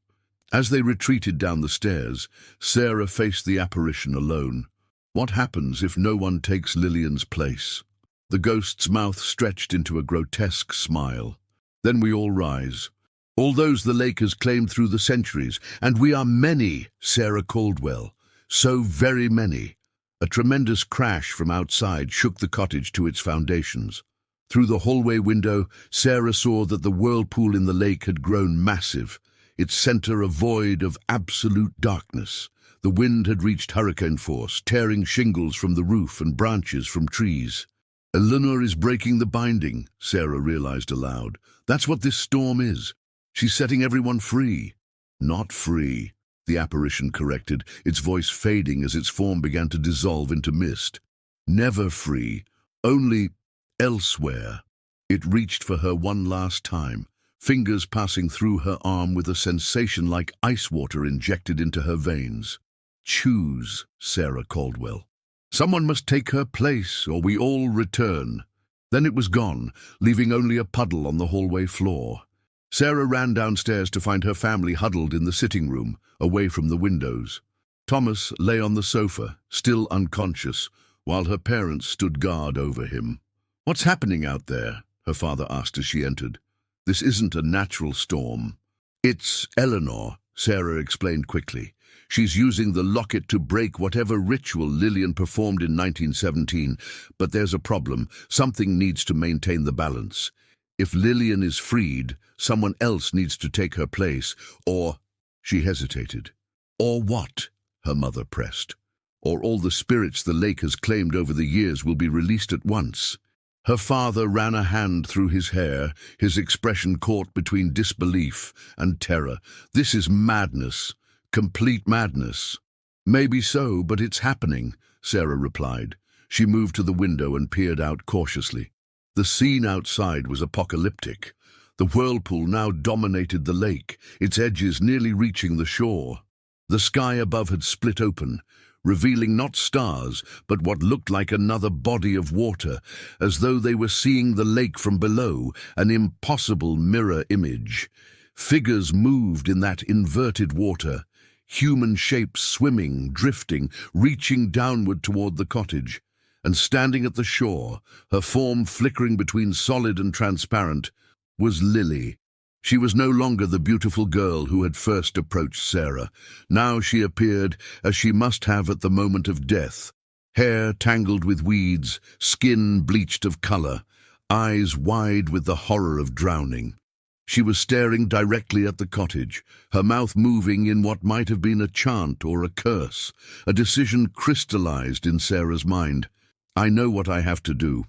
As they retreated down the stairs, Sarah faced the apparition alone. What happens if no one takes Lillian's place? The ghost's mouth stretched into a grotesque smile. "Then we all rise. All those the lake has claimed through the centuries, and we are many, Sarah Caldwell. So very many." A tremendous crash from outside shook the cottage to its foundations. Through the hallway window, Sarah saw that the whirlpool in the lake had grown massive, its center a void of absolute darkness. The wind had reached hurricane force, tearing shingles from the roof and branches from trees. "Eleanor is breaking the binding," Sarah realized aloud. "That's what this storm is. She's setting everyone free." "Not free," the apparition corrected, its voice fading as its form began to dissolve into mist. "Never free, only elsewhere." It reached for her one last time, fingers passing through her arm with a sensation like ice water injected into her veins. "Choose, Sarah Caldwell. Someone must take her place, or we all return." Then it was gone, leaving only a puddle on the hallway floor. Sarah ran downstairs to find her family huddled in the sitting room, away from the windows. Thomas lay on the sofa, still unconscious, while her parents stood guard over him. "What's happening out there?" her father asked as she entered. "This isn't a natural storm." "It's Eleanor," Sarah explained quickly. "She's using the locket to break whatever ritual Lillian performed in 1917, but there's a problem. Something needs to maintain the balance. If Lillian is freed, someone else needs to take her place, or—" She hesitated. "Or what?" her mother pressed. "Or all the spirits the lake has claimed over the years will be released at once." Her father ran a hand through his hair, his expression caught between disbelief and terror. "This is madness, complete madness." "Maybe so, but it's happening," Sarah replied. She moved to the window and peered out cautiously. The scene outside was apocalyptic. The whirlpool now dominated the lake, its edges nearly reaching the shore. The sky above had split open, revealing not stars, but what looked like another body of water, as though they were seeing the lake from below, an impossible mirror image. Figures moved in that inverted water, human shapes swimming, drifting, reaching downward toward the cottage. And standing at the shore, her form flickering between solid and transparent, was Lily. She was no longer the beautiful girl who had first approached Sarah. Now she appeared as she must have at the moment of death. Hair tangled with weeds, skin bleached of color, eyes wide with the horror of drowning. She was staring directly at the cottage, her mouth moving in what might have been a chant or a curse. A decision crystallized in Sarah's mind. "I know what I have to do."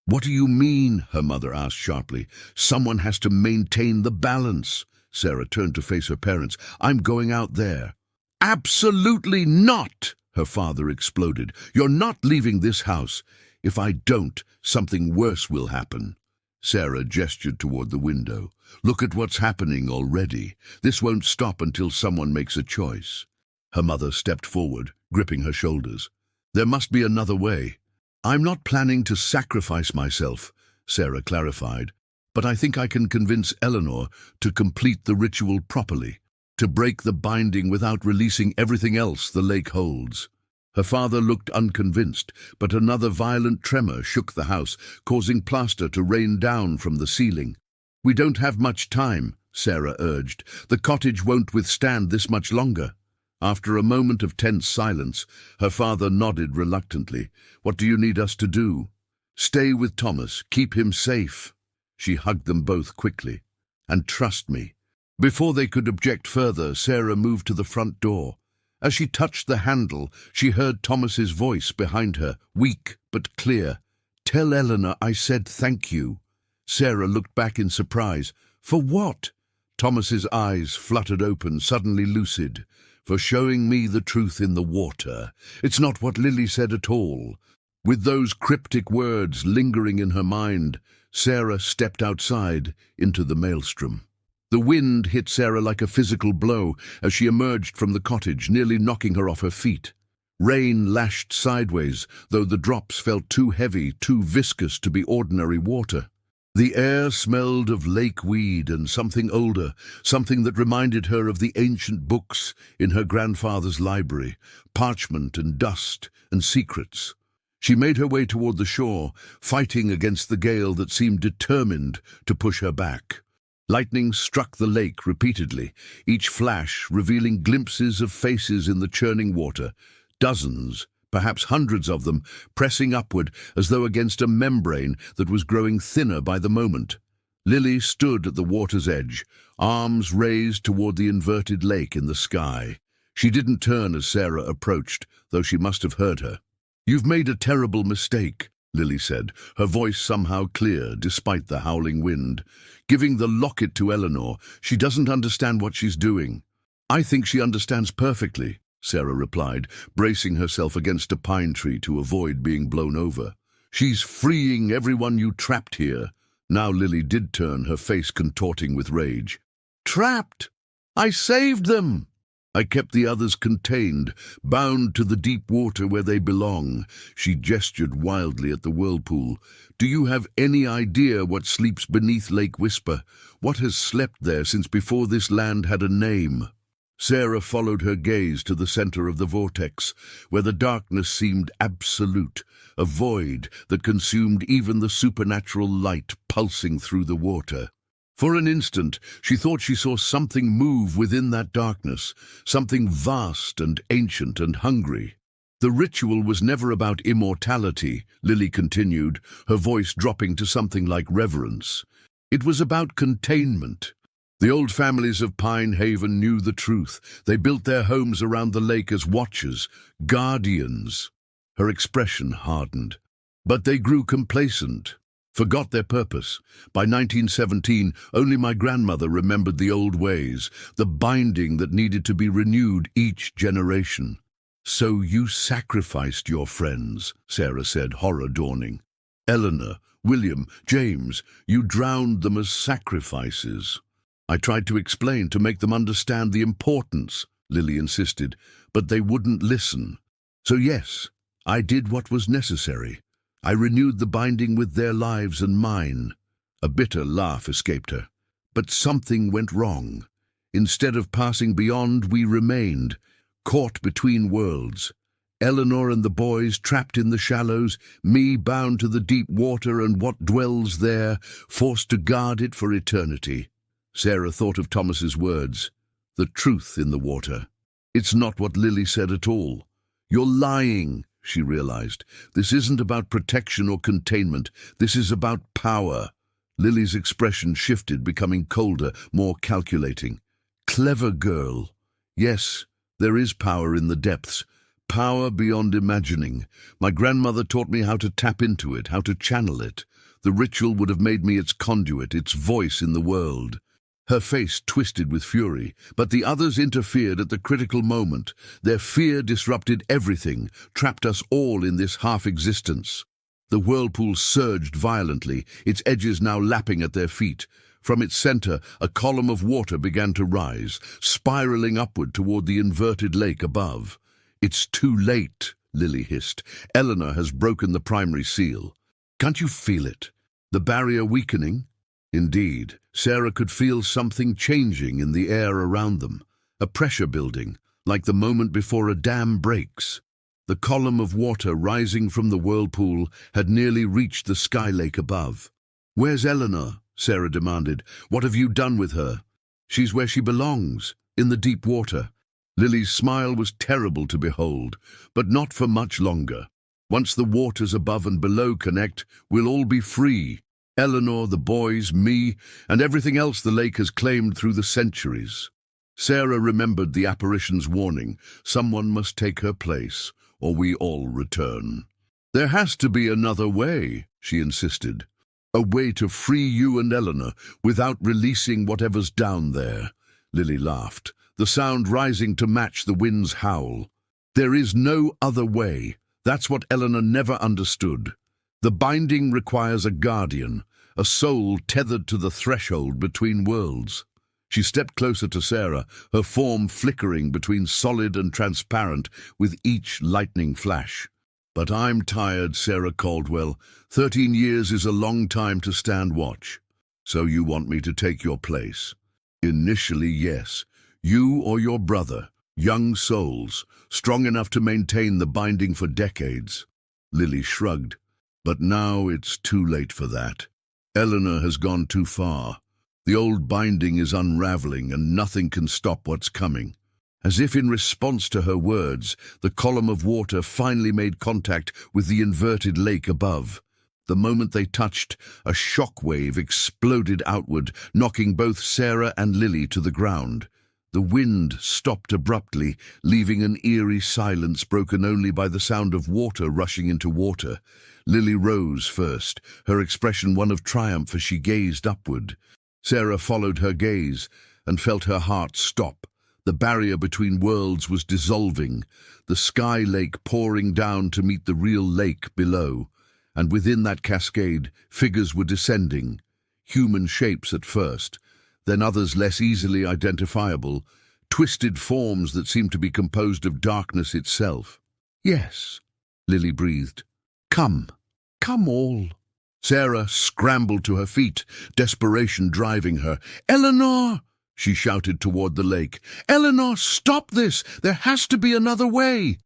"What do you mean?" her mother asked sharply. "Someone has to maintain the balance." Sarah turned to face her parents. "I'm going out there." "Absolutely not!" her father exploded. "You're not leaving this house. If I don't, something worse will happen." Sarah gestured toward the window. "Look at what's happening already. This won't stop until someone makes a choice." Her mother stepped forward, gripping her shoulders. "There must be another way." "I'm not planning to sacrifice myself," Sarah clarified, "but I think I can convince Eleanor to complete the ritual properly, to break the binding without releasing everything else the lake holds." Her father looked unconvinced, but another violent tremor shook the house, causing plaster to rain down from the ceiling. "We don't have much time," Sarah urged. "The cottage won't withstand this much longer." After a moment of tense silence, her father nodded reluctantly. "What do you need us to do?" "Stay with Thomas. Keep him safe." She hugged them both quickly. "And trust me." Before they could object further, Sarah moved to the front door. As she touched the handle, she heard Thomas's voice behind her, weak but clear. "Tell Eleanor I said thank you." Sarah looked back in surprise. "For what?" Thomas's eyes fluttered open, suddenly lucid. "For showing me the truth in the water. It's not what Lily said at all." With those cryptic words lingering in her mind, Sarah stepped outside into the maelstrom. The wind hit Sarah like a physical blow as she emerged from the cottage, nearly knocking her off her feet. Rain lashed sideways, though the drops felt too heavy, too viscous to be ordinary water. The air smelled of lake weed and something older, something that reminded her of the ancient books in her grandfather's library, parchment and dust and secrets. She made her way toward the shore, fighting against the gale that seemed determined to push her back. Lightning struck the lake repeatedly, each flash revealing glimpses of faces in the churning water, dozens, perhaps hundreds of them, pressing upward as though against a membrane that was growing thinner by the moment. Lily stood at the water's edge, arms raised toward the inverted lake in the sky. She didn't turn as Sarah approached, though she must have heard her. "You've made a terrible mistake," Lily said, her voice somehow clear despite the howling wind. "Giving the locket to Eleanor, she doesn't understand what she's doing." "I think she understands perfectly," Sarah replied, bracing herself against a pine tree to avoid being blown over. "She's freeing everyone you trapped here." Now Lily did turn, her face contorting with rage. "Trapped? I saved them!" "I kept the others contained, bound to the deep water where they belong." She gestured wildly at the whirlpool. "Do you have any idea what sleeps beneath Lake Whisper? What has slept there since before this land had a name?" Sarah followed her gaze to the center of the vortex, where the darkness seemed absolute, a void that consumed even the supernatural light pulsing through the water. For an instant, she thought she saw something move within that darkness, something vast and ancient and hungry. The ritual was never about immortality, Lily continued, her voice dropping to something like reverence. It was about containment. The old families of Pine Haven knew the truth. They built their homes around the lake as watchers, guardians. Her expression hardened. But they grew complacent, forgot their purpose. By 1917, only my grandmother remembered the old ways, the binding that needed to be renewed each generation. "So you sacrificed your friends," Sarah said, horror dawning. "Eleanor, William, James, you drowned them as sacrifices." "I tried to explain, to make them understand the importance," Lily insisted, "but they wouldn't listen. So yes, I did what was necessary. I renewed the binding with their lives and mine." A bitter laugh escaped her. "But something went wrong. Instead of passing beyond, we remained, caught between worlds. Eleanor and the boys trapped in the shallows, me bound to the deep water and what dwells there, forced to guard it for eternity." Sarah thought of Thomas's words, the truth in the water. "It's not what Lily said at all. You're lying," she realized. "This isn't about protection or containment. This is about power." Lily's expression shifted, becoming colder, more calculating. "Clever girl. Yes, there is power in the depths. Power beyond imagining. My grandmother taught me how to tap into it, how to channel it. The ritual would have made me its conduit, its voice in the world." Her face twisted with fury, but the others interfered at the critical moment. Their fear disrupted everything, trapped us all in this half-existence. The whirlpool surged violently, its edges now lapping at their feet. From its center, a column of water began to rise, spiraling upward toward the inverted lake above. "It's too late," Lily hissed. "Eleanor has broken the primary seal. Can't you feel it? The barrier weakening?" Indeed, Sarah could feel something changing in the air around them, a pressure building, like the moment before a dam breaks. The column of water rising from the whirlpool had nearly reached the sky lake above. "Where's Eleanor?" Sarah demanded. "What have you done with her?" "She's where she belongs, in the deep water." Lily's smile was terrible to behold, but not for much longer. "Once the waters above and below connect, we'll all be free. Eleanor, the boys, me, and everything else the lake has claimed through the centuries." Sarah remembered the apparition's warning. Someone must take her place, or we all return. "There has to be another way," she insisted. "A way to free you and Eleanor without releasing whatever's down there." Lily laughed, the sound rising to match the wind's howl. "There is no other way. That's what Eleanor never understood. The binding requires a guardian, a soul tethered to the threshold between worlds." She stepped closer to Sarah, her form flickering between solid and transparent with each lightning flash. "But I'm tired, Sarah Caldwell. 13 years is a long time to stand watch. So you want me to take your place?" "Initially, yes. You or your brother, young souls, strong enough to maintain the binding for decades." Lily shrugged. "But now it's too late for that. Eleanor has gone too far. The old binding is unraveling and nothing can stop what's coming." As if in response to her words, the column of water finally made contact with the inverted lake above. The moment they touched, a shock wave exploded outward, knocking both Sarah and Lily to the ground. The wind stopped abruptly, leaving an eerie silence broken only by the sound of water rushing into water. Lily rose first, her expression one of triumph as she gazed upward. Sarah followed her gaze and felt her heart stop. The barrier between worlds was dissolving, the sky lake pouring down to meet the real lake below, and within that cascade, figures were descending, human shapes at first, then others less easily identifiable, twisted forms that seemed to be composed of darkness itself. "Yes," Lily breathed. "Come, come all." Sarah scrambled to her feet, desperation driving her. "Eleanor!" She shouted toward the lake. "Eleanor, stop this! There has to be another way!"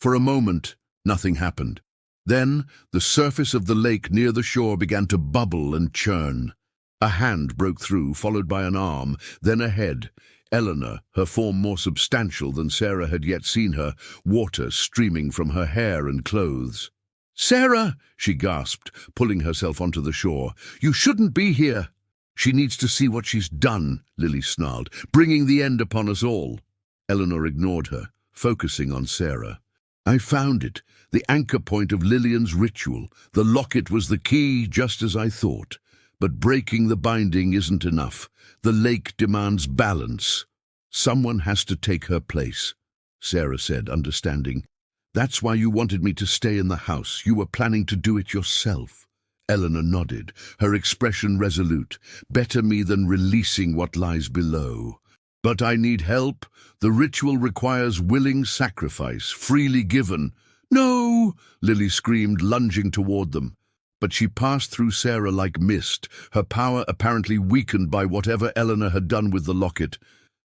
For a moment, nothing happened. Then, the surface of the lake near the shore began to bubble and churn. A hand broke through, followed by an arm, then a head. Eleanor, her form more substantial than Sarah had yet seen her, water streaming from her hair and clothes. "Sarah!" she gasped, pulling herself onto the shore. "You shouldn't be here!" "She needs to see what she's done," Lily snarled, "bringing the end upon us all." Eleanor ignored her, focusing on Sarah. "I found it, the anchor point of Lillian's ritual. The locket was the key, just as I thought. But breaking the binding isn't enough. The lake demands balance. Someone has to take her place," Sarah said, understanding. "That's why you wanted me to stay in the house. You were planning to do it yourself." Eleanor nodded, her expression resolute. "Better me than releasing what lies below. But I need help. The ritual requires willing sacrifice, freely given." "No!" Lily screamed, lunging toward them. But she passed through Sarah like mist, her power apparently weakened by whatever Eleanor had done with the locket.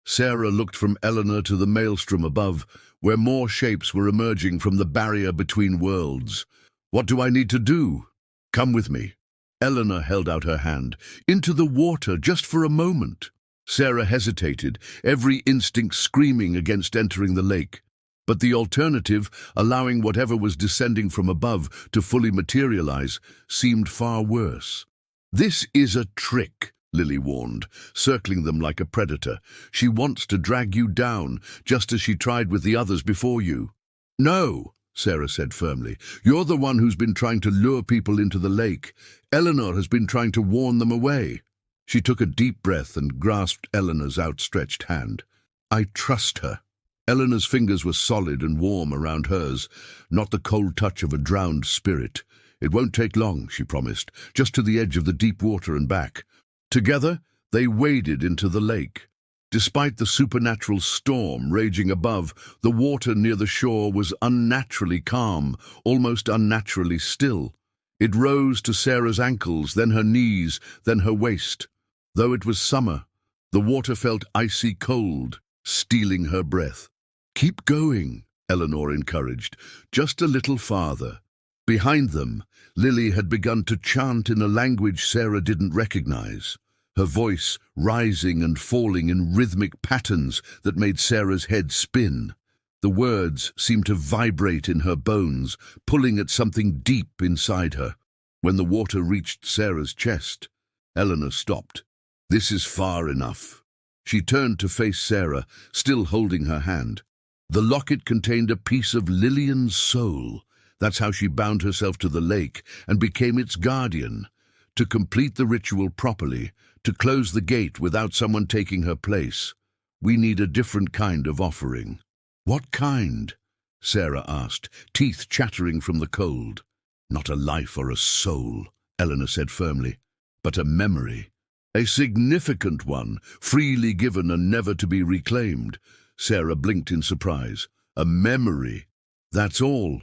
Sarah looked from Eleanor to the maelstrom above, where more shapes were emerging from the barrier between worlds. "What do I need to do?" "Come with me." Eleanor held out her hand. "Into the water, just for a moment." Sarah hesitated, every instinct screaming against entering the lake. But the alternative, allowing whatever was descending from above to fully materialize, seemed far worse. "This is a trick," Lily warned, circling them like a predator. "She wants to drag you down, just as she tried with the others before you." "No," Sarah said firmly. "You're the one who's been trying to lure people into the lake. Eleanor has been trying to warn them away." She took a deep breath and grasped Eleanor's outstretched hand. "I trust her." Eleanor's fingers were solid and warm around hers, not the cold touch of a drowned spirit. "It won't take long," she promised, "just to the edge of the deep water and back." Together, they waded into the lake. Despite the supernatural storm raging above, the water near the shore was unnaturally calm, almost unnaturally still. It rose to Sarah's ankles, then her knees, then her waist. Though it was summer, the water felt icy cold, stealing her breath. "Keep going," Eleanor encouraged, "just a little farther." Behind them, Lily had begun to chant in a language Sarah didn't recognize, her voice rising and falling in rhythmic patterns that made Sarah's head spin. The words seemed to vibrate in her bones, pulling at something deep inside her. When the water reached Sarah's chest, Eleanor stopped. "This is far enough." She turned to face Sarah, still holding her hand. The locket contained a piece of Lillian's soul. That's how she bound herself to the lake and became its guardian. To complete the ritual properly, to close the gate without someone taking her place, we need a different kind of offering. "What kind?" Sarah asked, teeth chattering from the cold. "Not a life or a soul," Eleanor said firmly, "but a memory. A significant one, freely given and never to be reclaimed." Sarah blinked in surprise. "A memory. That's all.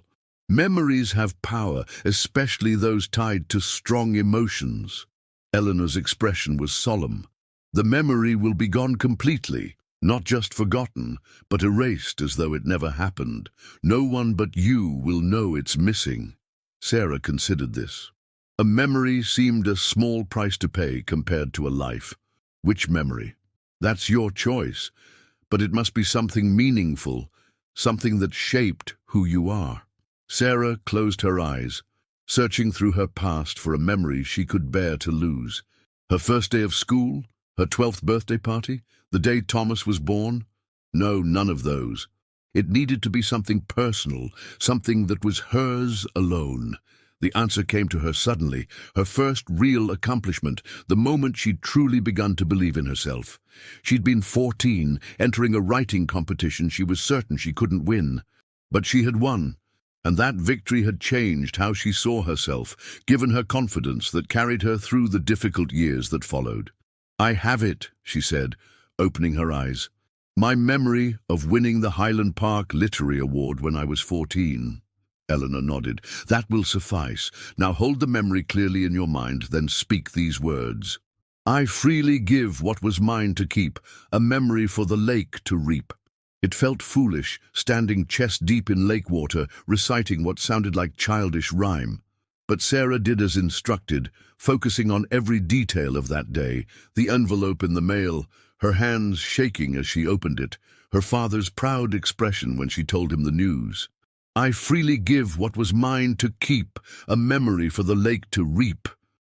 Memories have power, especially those tied to strong emotions." Eleanor's expression was solemn. "The memory will be gone completely, not just forgotten, but erased as though it never happened. No one but you will know it's missing." Sarah considered this. A memory seemed a small price to pay compared to a life. "Which memory?" "That's your choice. But it must be something meaningful, something that shaped who you are." Sarah closed her eyes, searching through her past for a memory she could bear to lose. Her first day of school? Her 12th birthday party? The day Thomas was born? No, none of those. It needed to be something personal, something that was hers alone. The answer came to her suddenly, her first real accomplishment, the moment she'd truly begun to believe in herself. She'd been 14, entering a writing competition she was certain she couldn't win. But she had won, and that victory had changed how she saw herself, given her confidence that carried her through the difficult years that followed. "I have it," she said, opening her eyes. "My memory of winning the Highland Park Literary Award when I was 14. Eleanor nodded. "That will suffice. Now hold the memory clearly in your mind, then speak these words." I freely give what was mine to keep, a memory for the lake to reap. It felt foolish, standing chest deep in lake water, reciting what sounded like childish rhyme. But Sarah did as instructed, focusing on every detail of that day, the envelope in the mail, her hands shaking as she opened it, her father's proud expression when she told him the news. I freely give what was mine to keep, a memory for the lake to reap.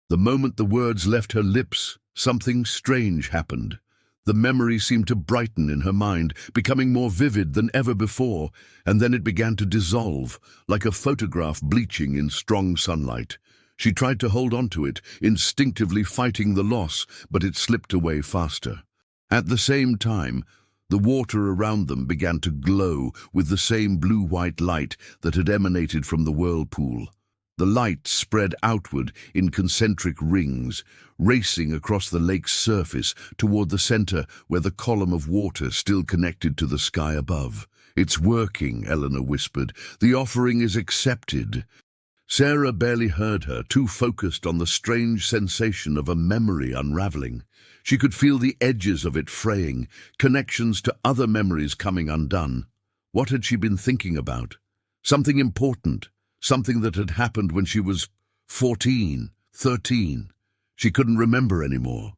The moment the words left her lips, something strange happened. The memory seemed to brighten in her mind, becoming more vivid than ever before, and then it began to dissolve, like a photograph bleaching in strong sunlight. She tried to hold on to it, instinctively fighting the loss, but it slipped away faster. At the same time, the water around them began to glow with the same blue-white light that had emanated from the whirlpool. The light spread outward in concentric rings, racing across the lake's surface toward the center where the column of water still connected to the sky above. It's working, Eleanor whispered. The offering is accepted. Sarah barely heard her, too focused on the strange sensation of a memory unraveling. She could feel the edges of it fraying, connections to other memories coming undone. What had she been thinking about? Something important, something that had happened when she was 14, 13. She couldn't remember anymore.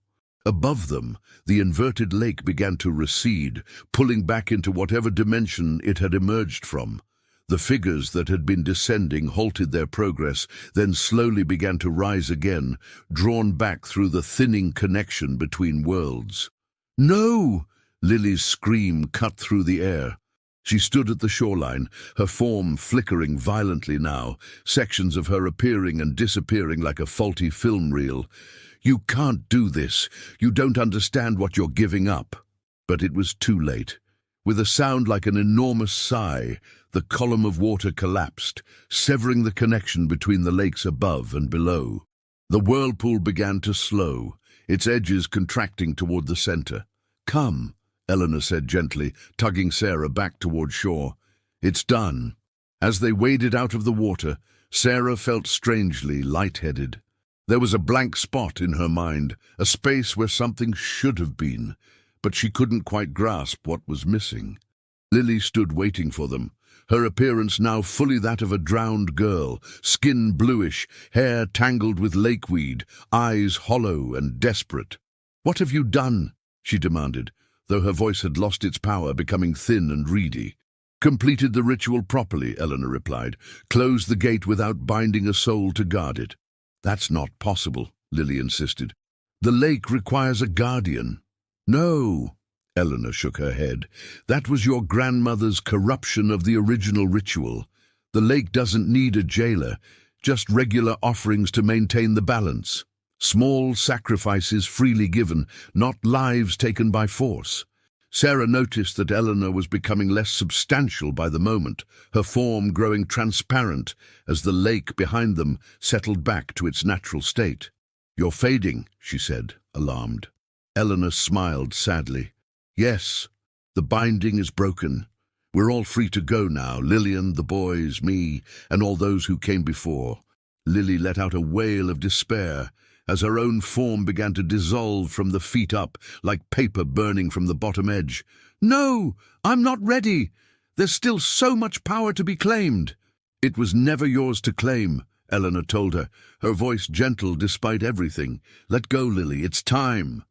Above them, the inverted lake began to recede, pulling back into whatever dimension it had emerged from. The figures that had been descending halted their progress, then slowly began to rise again, drawn back through the thinning connection between worlds. "No!" Lily's scream cut through the air. She stood at the shoreline, her form flickering violently now, sections of her appearing and disappearing like a faulty film reel. "You can't do this. You don't understand what you're giving up." But it was too late. With a sound like an enormous sigh, the column of water collapsed, severing the connection between the lakes above and below. The whirlpool began to slow, its edges contracting toward the center. "Come," Eleanor said gently, tugging Sarah back toward shore. "It's done." As they waded out of the water, Sarah felt strangely lightheaded. There was a blank spot in her mind, a space where something should have been, but she couldn't quite grasp what was missing. Lily stood waiting for them, her appearance now fully that of a drowned girl, skin bluish, hair tangled with lakeweed, eyes hollow and desperate. "What have you done?" she demanded, though her voice had lost its power, becoming thin and reedy. "Completed the ritual properly," Eleanor replied. "Closed the gate without binding a soul to guard it." "That's not possible," Lily insisted. "The lake requires a guardian." "No," Eleanor shook her head. "That was your grandmother's corruption of the original ritual. The lake doesn't need a jailer, just regular offerings to maintain the balance. Small sacrifices freely given, not lives taken by force." Sarah noticed that Eleanor was becoming less substantial by the moment, her form growing transparent as the lake behind them settled back to its natural state. "You're fading," she said, alarmed. Eleanor smiled sadly. "Yes, the binding is broken. We're all free to go now, Lillian, the boys, me, and all those who came before." Lily let out a wail of despair as her own form began to dissolve from the feet up, like paper burning from the bottom edge. "No, I'm not ready. There's still so much power to be claimed." "It was never yours to claim," Eleanor told her, her voice gentle despite everything. "Let go, Lily, it's time."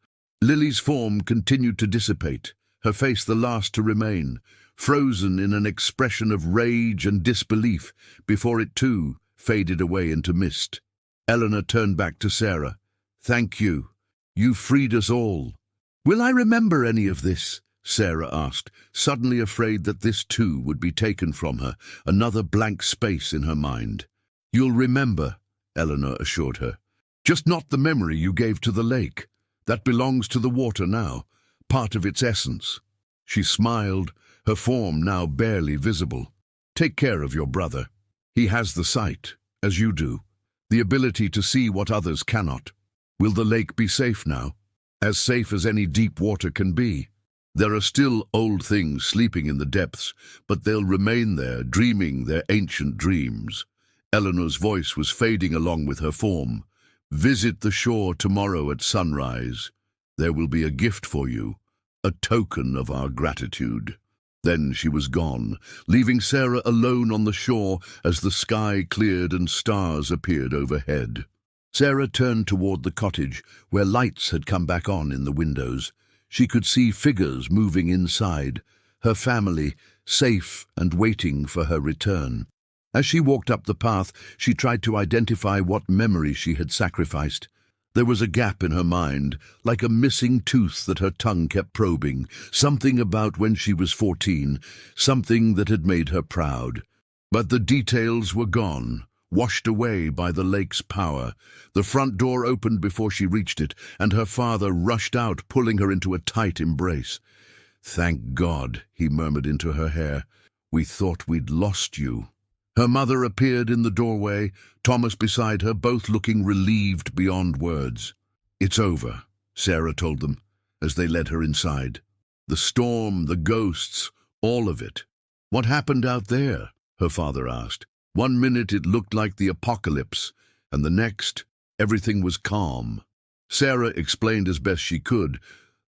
Lily's form continued to dissipate, her face the last to remain, frozen in an expression of rage and disbelief, before it too faded away into mist. Eleanor turned back to Sarah. "Thank you. You freed us all." "Will I remember any of this?" Sarah asked, suddenly afraid that this too would be taken from her, another blank space in her mind. "You'll remember," Eleanor assured her. "Just not the memory you gave to the lake. That belongs to the water now, part of its essence." She smiled, her form now barely visible. "Take care of your brother. He has the sight, as you do, the ability to see what others cannot. Will the lake be safe now? As safe as any deep water can be. There are still old things sleeping in the depths, but they'll remain there, dreaming their ancient dreams." Eleanor's voice was fading along with her form, Visit the shore tomorrow at sunrise. There will be a gift for you, a token of our gratitude." Then she was gone, leaving Sarah alone on the shore as the sky cleared and stars appeared overhead. Sarah turned toward the cottage, where lights had come back on in the windows. She could see figures moving inside, her family safe and waiting for her return. As she walked up the path, she tried to identify what memory she had sacrificed. There was a gap in her mind, like a missing tooth that her tongue kept probing, something about when she was 14, something that had made her proud. But the details were gone, washed away by the lake's power. The front door opened before she reached it, and her father rushed out, pulling her into a tight embrace. "Thank God," he murmured into her hair. "We thought we'd lost you." Her mother appeared in the doorway, Thomas beside her, both looking relieved beyond words. "It's over," Sarah told them, as they led her inside. "The storm, the ghosts, all of it." "What happened out there?" her father asked. One minute it looked like the apocalypse, and the next, everything was calm. Sarah explained as best she could,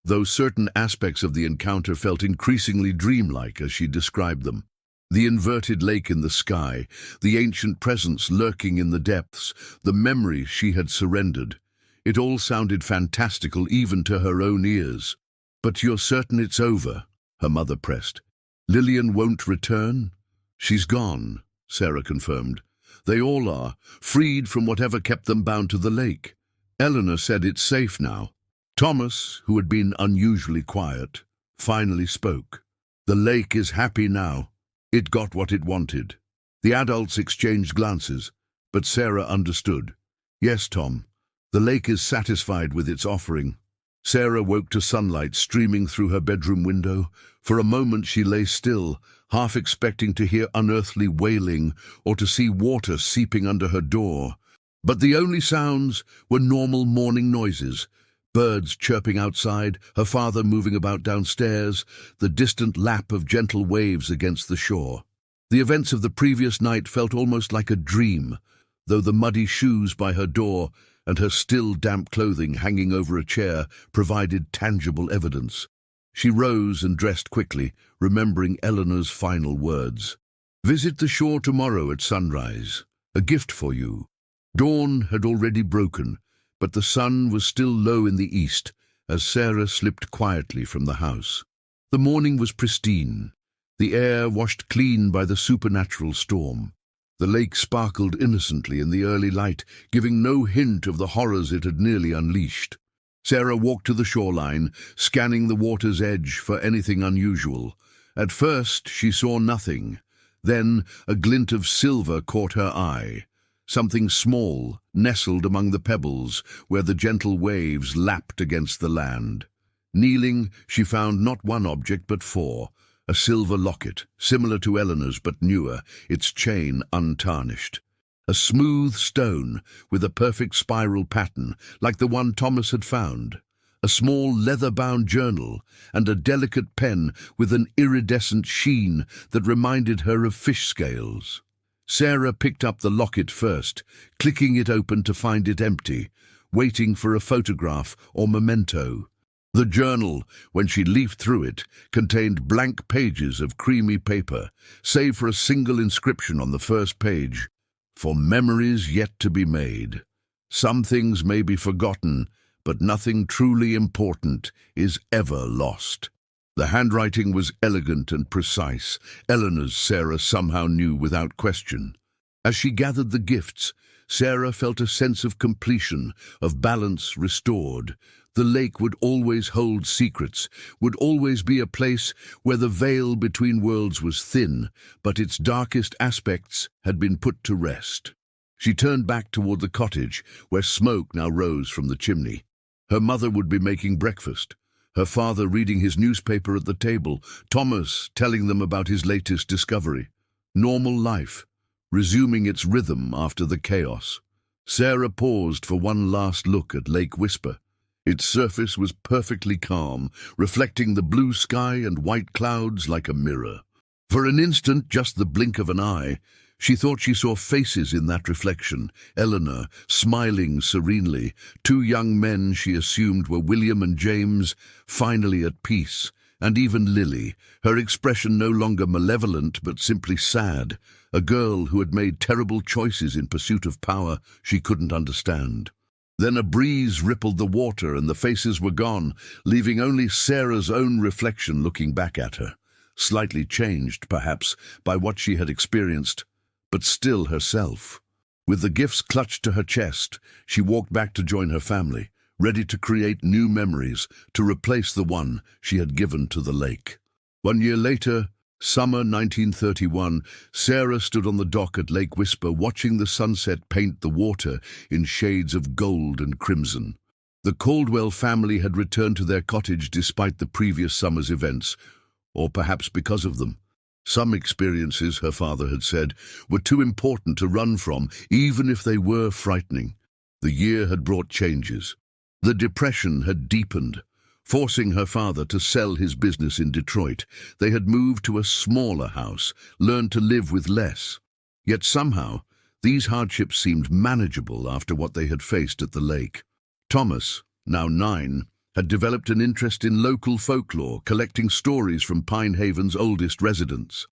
though certain aspects of the encounter felt increasingly dreamlike as she described them. The inverted lake in the sky, the ancient presence lurking in the depths, the memory she had surrendered. It all sounded fantastical even to her own ears. "But you're certain it's over?" her mother pressed. "Lillian won't return?" "She's gone," Sarah confirmed. "They all are, freed from whatever kept them bound to the lake. Eleanor said it's safe now." Thomas, who had been unusually quiet, finally spoke. "The lake is happy now. It got what it wanted." The adults exchanged glances, but Sarah understood. "Yes, Tom, the lake is satisfied with its offering." Sarah woke to sunlight streaming through her bedroom window. For a moment she lay still, half expecting to hear unearthly wailing or to see water seeping under her door. But the only sounds were normal morning noises, birds chirping outside, her father moving about downstairs, the distant lap of gentle waves against the shore. The events of the previous night felt almost like a dream, though the muddy shoes by her door and her still damp clothing hanging over a chair provided tangible evidence. She rose and dressed quickly, remembering Eleanor's final words. "Visit the shore tomorrow at sunrise. A gift for you." Dawn had already broken, but the sun was still low in the east as Sarah slipped quietly from the house. The morning was pristine, the air washed clean by the supernatural storm. The lake sparkled innocently in the early light, giving no hint of the horrors it had nearly unleashed. Sarah walked to the shoreline, scanning the water's edge for anything unusual. At first she saw nothing. Then a glint of silver caught her eye. Something small nestled among the pebbles where the gentle waves lapped against the land. Kneeling, she found not one object but four. A silver locket, similar to Eleanor's but newer, its chain untarnished. A smooth stone with a perfect spiral pattern, like the one Thomas had found. A small leather-bound journal, and a delicate pen with an iridescent sheen that reminded her of fish scales. Sarah picked up the locket first, clicking it open to find it empty, waiting for a photograph or memento. The journal, when she leafed through it, contained blank pages of creamy paper, save for a single inscription on the first page: "For memories yet to be made. Some things may be forgotten, but nothing truly important is ever lost." The handwriting was elegant and precise. Eleanor's, Sarah somehow knew without question. As she gathered the gifts, Sarah felt a sense of completion, of balance restored. The lake would always hold secrets, would always be a place where the veil between worlds was thin, but its darkest aspects had been put to rest. She turned back toward the cottage, where smoke now rose from the chimney. Her mother would be making breakfast, her father reading his newspaper at the table, Thomas telling them about his latest discovery. Normal life, resuming its rhythm after the chaos. Sarah paused for one last look at Lake Whisper. Its surface was perfectly calm, reflecting the blue sky and white clouds like a mirror. For an instant, just the blink of an eye, She thought she saw faces in that reflection, Eleanor, smiling serenely, two young men she assumed were William and James, finally at peace, and even Lily, her expression no longer malevolent but simply sad, a girl who had made terrible choices in pursuit of power she couldn't understand. Then a breeze rippled the water and the faces were gone, leaving only Sarah's own reflection looking back at her, slightly changed, perhaps, by what she had experienced, but still herself. With the gifts clutched to her chest, she walked back to join her family, ready to create new memories to replace the one she had given to the lake. 1 year later, summer 1931, Sarah stood on the dock at Lake Whisper watching the sunset paint the water in shades of gold and crimson. The Caldwell family had returned to their cottage despite the previous summer's events, or perhaps because of them. Some experiences, her father had said, were too important to run from, even if they were frightening. The year had brought changes. The depression had deepened, forcing her father to sell his business in Detroit. They had moved to a smaller house, learned to live with less. Yet somehow, these hardships seemed manageable after what they had faced at the lake. Thomas, now 9, had developed an interest in local folklore, collecting stories from Pine Haven's oldest residents.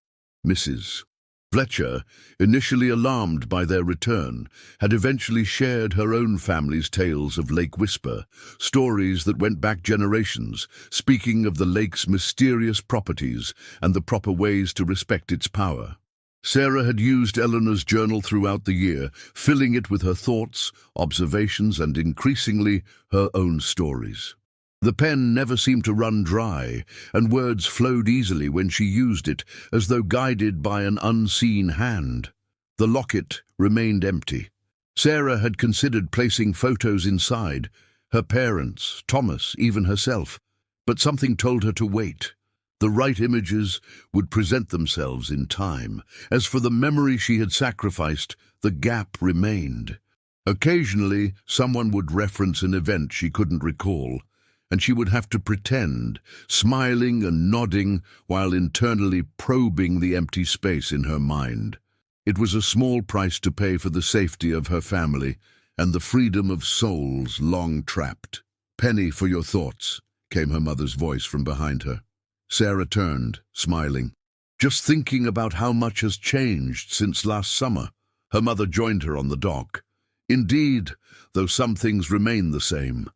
Mrs. Fletcher, initially alarmed by their return, had eventually shared her own family's tales of Lake Whisper, stories that went back generations, speaking of the lake's mysterious properties and the proper ways to respect its power. Sarah had used Eleanor's journal throughout the year, filling it with her thoughts, observations, and increasingly her own stories. The pen never seemed to run dry, and words flowed easily when she used it, as though guided by an unseen hand. The locket remained empty. Sarah had considered placing photos inside, her parents, Thomas, even herself, but something told her to wait. The right images would present themselves in time. As for the memory she had sacrificed, the gap remained. Occasionally, someone would reference an event she couldn't recall, and she would have to pretend, smiling and nodding while internally probing the empty space in her mind. It was a small price to pay for the safety of her family and the freedom of souls long trapped. "Penny for your thoughts," came her mother's voice from behind her. Sarah turned, smiling. "Just thinking about how much has changed since last summer." Her mother joined her on the dock. "Indeed, though some things remain the same."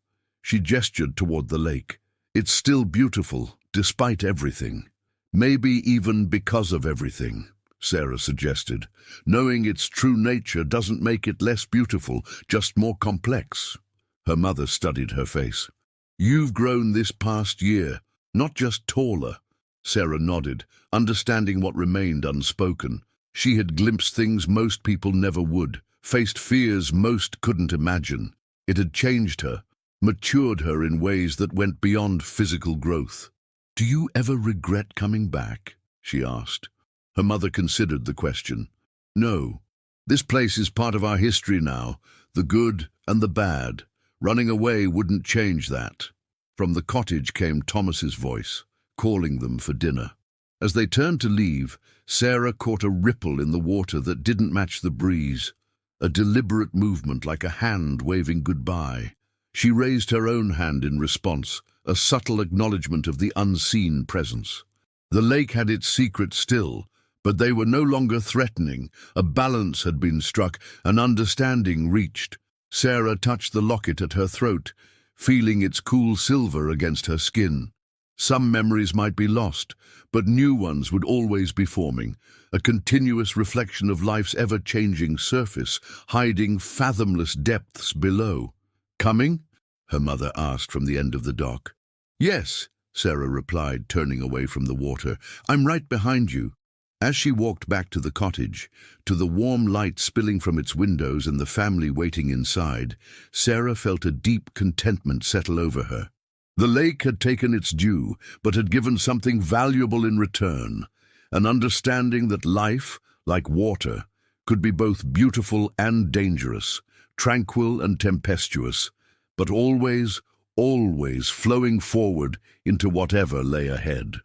She gestured toward the lake. "It's still beautiful, despite everything. Maybe even because of everything," Sarah suggested. "Knowing its true nature doesn't make it less beautiful, just more complex." Her mother studied her face. "You've grown this past year, not just taller." Sarah nodded, understanding what remained unspoken. She had glimpsed things most people never would, faced fears most couldn't imagine. It had changed her, matured her in ways that went beyond physical growth. "Do you ever regret coming back?" she asked. Her mother considered the question. "No. This place is part of our history now, the good and the bad. Running away wouldn't change that." From the cottage came Thomas's voice, calling them for dinner. As they turned to leave, Sarah caught a ripple in the water that didn't match the breeze, a deliberate movement like a hand waving goodbye. She raised her own hand in response, a subtle acknowledgement of the unseen presence. The lake had its secrets still, but they were no longer threatening. A balance had been struck, an understanding reached. Sarah touched the locket at her throat, feeling its cool silver against her skin. Some memories might be lost, but new ones would always be forming, a continuous reflection of life's ever-changing surface, hiding fathomless depths below. "Coming?" her mother asked from the end of the dock. "Yes," Sarah replied, turning away from the water. "I'm right behind you." As she walked back to the cottage, to the warm light spilling from its windows and the family waiting inside, Sarah felt a deep contentment settle over her. The lake had taken its due, but had given something valuable in return, an understanding that life, like water, could be both beautiful and dangerous, tranquil and tempestuous, but always, always flowing forward into whatever lay ahead.